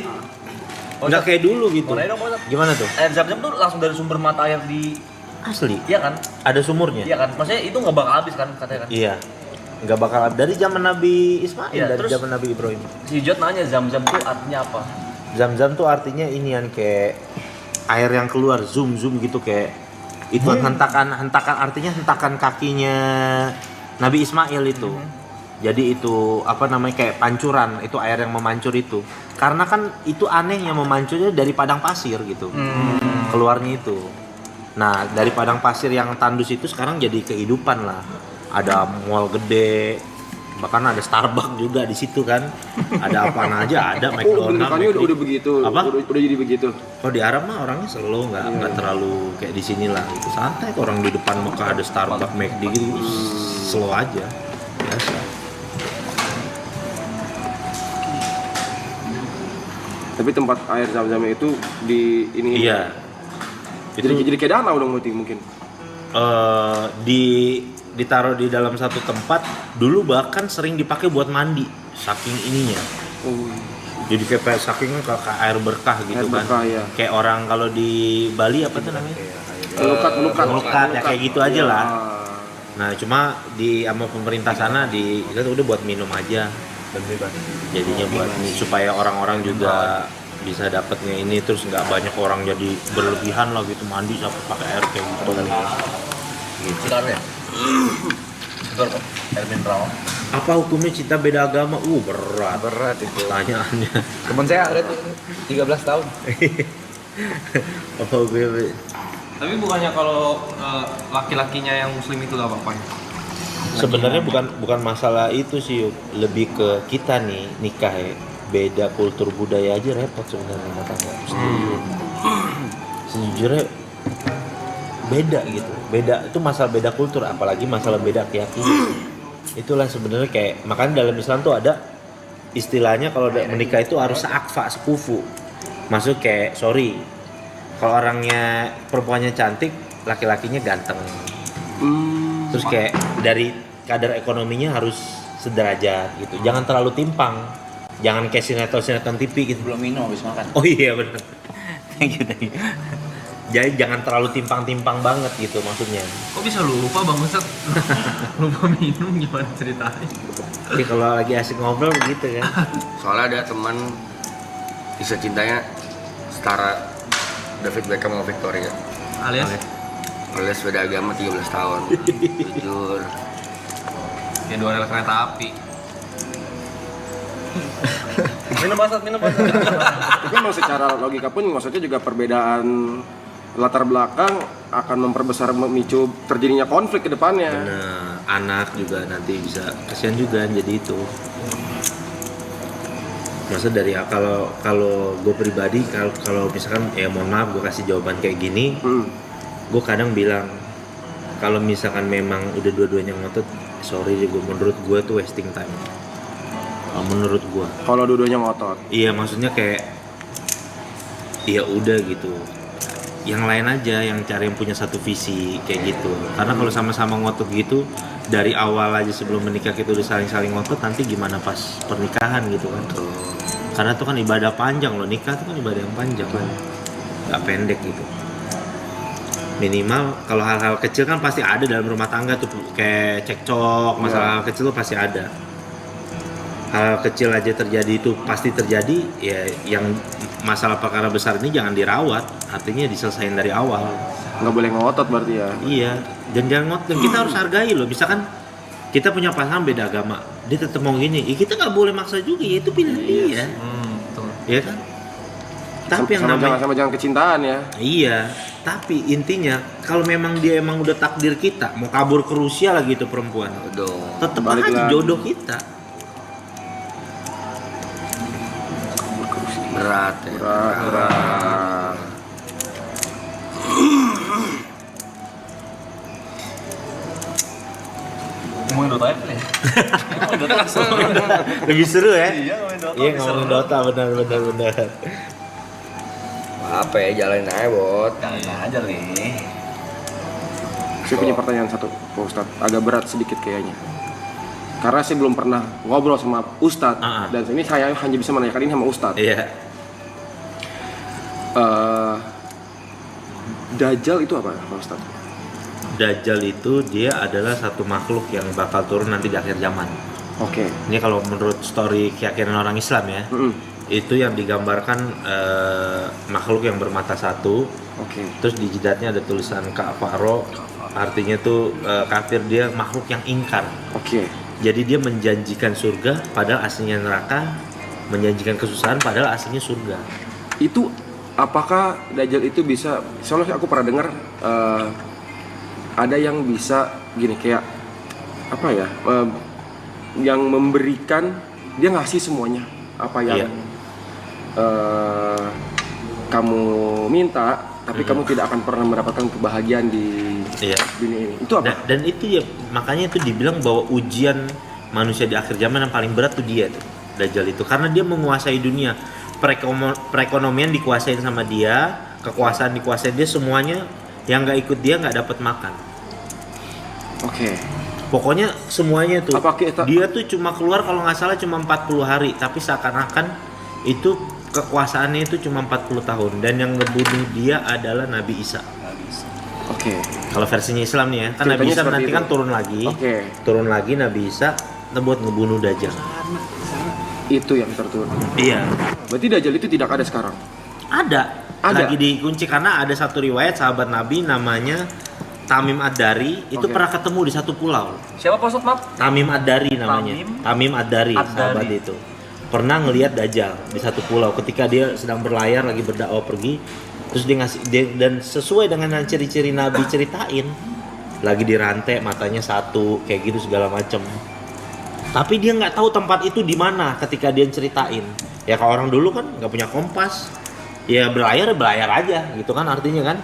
Nggak kayak dulu gitu. Mau nanya dong, Pak. Gimana tuh? Air zam-zam tuh langsung dari sumber mata air di Asli. iya kan? Ada sumurnya? Iya kan? Maksudnya itu nggak bakal habis kan katanya kan? Iya. Nggak bakal dari zaman Nabi Ismail, Iya, dari terus- zaman Nabi Ibrahim. Si Jod nanya zam-zam tuh artinya apa? Zam-zam tuh artinya inian kayak air yang keluar zoom gitu kayak itu hentakan artinya hentakan kakinya Nabi Ismail itu. Jadi itu apa namanya kayak pancuran, itu air yang memancur itu. Karena kan itu anehnya memancurnya dari padang pasir gitu. Keluarnya itu. Nah, dari padang pasir yang tandus itu sekarang jadi kehidupan lah. Ada mall gede, bahkan ada Starbucks juga di situ kan. Ada apaan aja, ada Oh, McDonald's. bentukannya udah begitu. Apa? Udah jadi begitu. Kalau di Arab mah orangnya slow, nggak terlalu kayak di sini lah. Itu santai, orang di depan Mekah ada Starbucks, McD gitu, slow aja, biasa. Tapi tempat air zam-zamnya itu di ini. Iya. Jadi kayak danau dong berarti mungkin. Ditaruh di dalam satu tempat. Dulu bahkan sering dipakai buat mandi, saking ininya. Oh. Jadi kayak saking air berkah gitu Air kan. berkah, ya. Kayak orang kalau di Bali apa tuh namanya? Melukat ya kayak gitu aja lah. Ah. Nah cuma sama pemerintah sana kita udah buat minum aja. Jadinya buat supaya orang-orang juga bisa dapatnya ini, terus nggak banyak orang jadi berlebihan lah gitu mandi sampai pakai air kayak gitu. Sekarang ya? Betul kok, air mineral. Apa hukumnya cinta beda agama? Berat itu. Tanyaannya. Temen saya ada tuh 13 tahun. Apa hukumnya? Tapi bukannya kalau laki-lakinya yang muslim itu gak apa-apa? Sebenarnya bukan masalah itu sih, Yuk. Lebih ke kita nih nikah ya. Beda kultur budaya aja repot sebenarnya rumah tangga. Sejujurnya beda gitu. Beda itu masalah beda kultur, apalagi masalah beda keyakinan. Itulah sebenarnya kayak makanya dalam Islam tuh ada istilahnya kalau menikah itu harus seakfa, sekufu. Maksud kayak kalau orangnya perempuannya cantik, laki-lakinya ganteng. Terus kayak dari kadar ekonominya harus sederajat gitu. Jangan terlalu timpang. Jangan kayak sinetron TV gitu. Belum minum habis makan. Oh iya benar. Thank you. Jadi jangan terlalu timpang-timpang banget gitu maksudnya. Kok bisa lupa Bang Ustadz? Lupa minum gimana ceritanya? Jadi kalau lagi asik ngobrol begitu kan. Soalnya ada teman kisah cintanya setara David Beckham sama Victoria. Alias beda agama 13 tahun. Jujur. Kayak 2 rel kereta api. Minum basat. Tapi memang secara logika pun maksudnya juga perbedaan latar belakang akan memperbesar memicu terjadinya konflik ke depannya. Bener, anak juga nanti bisa kasihan juga jadi itu. Maksud dari kalau gue pribadi kalau misalkan ya mohon maaf gue kasih jawaban kayak gini, gue kadang bilang kalau misalkan memang udah dua-duanya ngotot, sorry gue menurut gue tuh wasting time. Menurut gue. Kalau dua-duanya ngotot. Iya maksudnya kayak ya udah gitu. Yang lain aja yang cari yang punya satu visi kayak gitu. Karena kalau sama-sama ngotot gitu dari awal aja sebelum menikah kita udah saling-saling ngotot, nanti gimana pas pernikahan gitu kan. Karena itu kan ibadah panjang loh, nikah itu kan ibadah yang panjang kan. Gak pendek gitu. Minimal kalau hal-hal kecil kan pasti ada dalam rumah tangga tuh, kayak cekcok, masalah hal kecil tuh pasti ada. Hal kecil aja terjadi itu pasti terjadi, ya yang masalah perkara besar ini jangan dirawat, artinya diselesain dari awal. Nggak boleh ngotot berarti ya. Iya, dan jangan ngotot, dan kita harus hargai loh. Misalkan kita punya pasangan beda agama, dia tetap mau gini, ya kita nggak boleh maksa juga, ya itu pilihan dia. Betul. Ya kan? Tapi yang namanya jangan kecintaan ya. iya, tapi intinya kalau memang dia emang udah takdir kita, mau kabur ke Rusia lagi itu perempuan, tetap Balik aja lagi. jodoh kita. Berat ya. Berat. Ngomongin Dota aja ya. Ngomongin Dota langsung. Lebih seru ya? Iya, ngomongin Dota. Iya, lebih ngomongin seru. Dota benar. Apa ya, jalanin aja bot. Jalanin aja nih. Saya punya pertanyaan satu, Pak Ustadz. Agak berat sedikit kayaknya. Karena saya belum pernah ngobrol sama Ustadz. Dan ini saya hanya bisa menanyakan ini sama Ustadz. Iya. Dajjal itu apa, Pak Ustadz? Dajjal itu dia adalah satu makhluk yang bakal turun nanti di akhir zaman. Oke. Ini kalau menurut story keyakinan orang Islam ya, itu yang digambarkan makhluk yang bermata satu. Oke. Terus di jidatnya ada tulisan kafaro, artinya tuh kafir, dia makhluk yang ingkar. Oke. Jadi dia menjanjikan surga padahal aslinya neraka, menjanjikan kesusahan padahal aslinya surga. Itu apakah Dajjal itu bisa? Soalnya aku pernah dengar ada yang bisa gini kayak apa ya? Yang memberikan, dia ngasih semuanya apa yang kamu minta, tapi kamu tidak akan pernah mendapatkan kebahagiaan di dunia ini. Itu apa? Dan itu ya makanya itu dibilang bahwa ujian manusia di akhir zaman yang paling berat tuh dia tuh, Dajjal itu, karena dia menguasai dunia. Perekonomian dikuasain sama dia, kekuasaan dikuasai dia, semuanya yang nggak ikut dia nggak dapat makan. Oke. Pokoknya semuanya tuh. Apa kita- Dia tuh cuma keluar kalau nggak salah cuma 40 hari, tapi seakan-akan itu kekuasaannya itu cuma 40 tahun, dan yang ngebunuh dia adalah Nabi Isa. Oke. Kalau versinya Islam nih ya, kan Nabi Ceritanya Isa seperti nanti itu. kan turun lagi. Oke. Turun lagi Nabi Isa buat ngebunuh Dajjal. Itu yang terturun. Iya. Berarti Dajjal itu tidak ada sekarang. Ada. Lagi dikunci karena ada satu riwayat sahabat Nabi namanya Tamim Ad-Dari itu pernah ketemu di satu pulau. Siapa Pak Ustadz, maaf? Tamim Ad-Dari namanya. Tamim Ad-Dari, sahabat itu. Pernah ngelihat Dajjal di satu pulau ketika dia sedang berlayar lagi berdakwah pergi. Terus dan sesuai dengan ciri-ciri Nabi ceritain, lagi dirantai, matanya satu, kayak gitu segala macem. Tapi dia nggak tahu tempat itu di mana ketika dia ceritain. Ya kalau orang dulu kan nggak punya kompas, ya berlayar aja gitu kan artinya kan.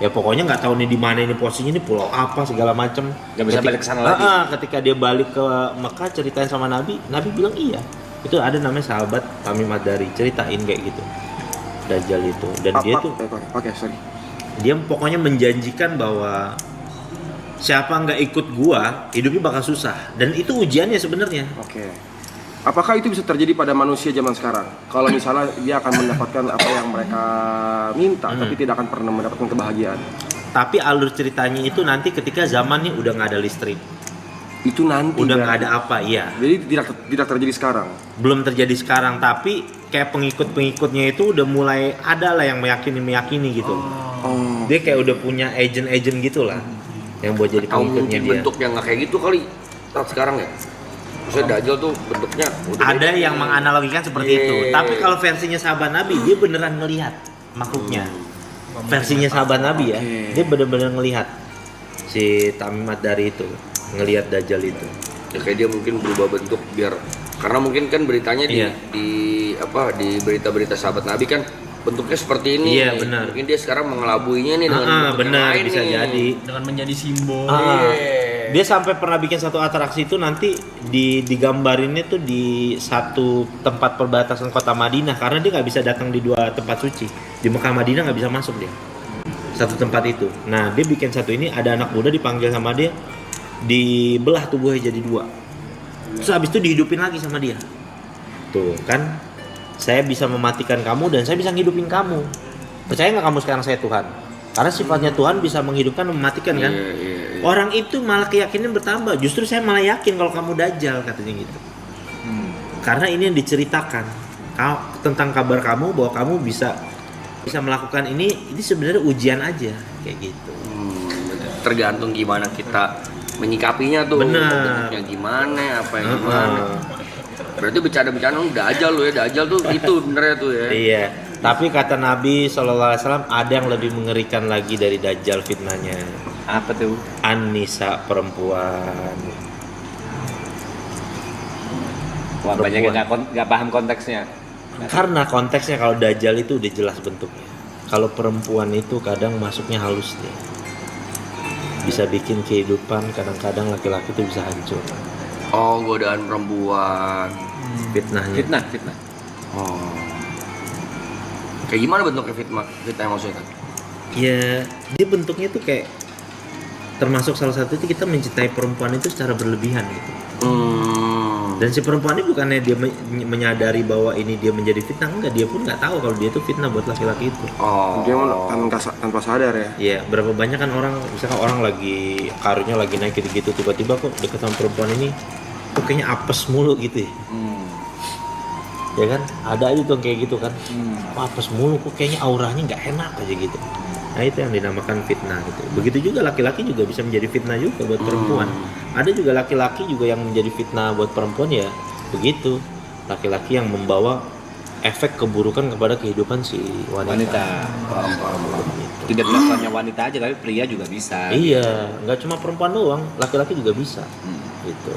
Ya pokoknya nggak tahu nih di mana ini posisinya, ini pulau apa segala macem. Nggak bisa balik ke sana lagi. Ketika dia balik ke Mekah ceritain sama Nabi bilang iya. Itu ada namanya sahabat Tamim Ad-Dari, ceritain kayak gitu. Dajjal itu, dan dia tuh dia pokoknya menjanjikan bahwa siapa nggak ikut gua hidupnya bakal susah, dan itu ujiannya sebenarnya. Oke. Apakah itu bisa terjadi pada manusia zaman sekarang? Kalau misalnya dia akan mendapatkan apa yang mereka minta, tapi tidak akan pernah mendapatkan kebahagiaan. Tapi alur ceritanya itu nanti ketika zaman nih udah nggak ada listrik. Itu nanti. Udah nggak ada apa, iya. Jadi tidak terjadi sekarang. Belum terjadi sekarang, tapi kayak pengikut-pengikutnya itu udah mulai ada lah yang meyakini gitu. Dia kayak udah punya agent gitu lah, yang buat jadi Atau pengikutnya mungkin dia. bentuknya nggak kayak gitu kali saat sekarang ya. Maksudnya Dajjal tuh bentuknya udah Ada beda. yang menganalogikan seperti itu. Tapi kalau versinya sahabat Nabi, dia beneran ngelihat makhluknya. Versinya sahabat Nabi ya, dia bener-bener ngelihat si Tamim Ad-Dari itu, ngelihat Dajjal itu. Ya kayak dia mungkin berubah bentuk biar, karena mungkin kan beritanya di berita-berita sahabat Nabi kan bentuknya seperti ini. Iya, benar. Mungkin dia sekarang mengelabuinya nih dengan bentuk yang benar, lain bisa nih. jadi. Dengan menjadi simbol. Dia sampai pernah bikin satu atraksi itu nanti digambarinnya tuh di satu tempat perbatasan kota Madinah, karena dia nggak bisa datang di dua tempat suci. Di Mekah Madinah nggak bisa masuk dia. Satu tempat itu. Nah, dia bikin satu ini, ada anak muda dipanggil sama dia, dibelah tubuhnya jadi dua. Terus habis itu dihidupin lagi sama dia. Tuh kan, saya bisa mematikan kamu dan saya bisa ngidupin kamu. Percaya nggak kamu sekarang saya Tuhan? Karena sifatnya Tuhan bisa menghidupkan dan mematikan kan. Orang itu malah keyakinan bertambah. Justru saya malah yakin kalau kamu Dajjal, katanya gitu. Karena ini yang diceritakan tentang kabar kamu, bahwa kamu bisa melakukan ini sebenarnya ujian aja kayak gitu. Tergantung gimana kita menyikapinya tuh. Bener. Bentuknya gimana, apa yang gimana. Berarti bercanda-bercanda Dajjal lu ya, Dajjal tuh itu benernya tuh ya. Iya. Tapi kata Nabi SAW, ada yang lebih mengerikan lagi dari Dajjal fitnahnya. Apa tuh? An-Nisa, perempuan. Wah, banyak yang nggak paham konteksnya. Karena konteksnya kalau Dajjal itu udah jelas bentuknya. Kalau perempuan itu kadang masuknya halus dia. Bisa bikin kehidupan, kadang-kadang laki-laki itu bisa hancur. Oh, godaan perempuan. Fitnahnya. Fitnah. Oh. Kayak gimana bentuknya fitnah yang maksudnya? Ya, dia bentuknya tuh kayak termasuk salah satu itu kita mencintai perempuan itu secara berlebihan gitu. Dan si perempuan ini bukannya dia menyadari bahwa ini dia menjadi fitnah, enggak, dia pun nggak tahu kalau dia itu fitnah buat laki-laki itu. Oh. Dia tanpa sadar ya. Iya, berapa banyak kan orang, misalkan orang lagi karirnya lagi naik gitu-gitu, tiba-tiba kok deket sama perempuan ini kok kayaknya apes mulu gitu ya. Ya kan, ada aja tuh kayak gitu kan. Kok apes mulu, kok kayaknya auranya nggak enak aja gitu. Nah itu yang dinamakan fitnah gitu. Begitu juga laki-laki juga bisa menjadi fitnah juga buat perempuan. Ada juga laki-laki juga yang menjadi fitnah buat perempuan ya begitu. Laki-laki yang membawa efek keburukan kepada kehidupan si wanita. Tidak dilakukannya wanita aja, tapi pria juga bisa. Iya, nggak cuma perempuan doang, laki-laki juga bisa. Gitu.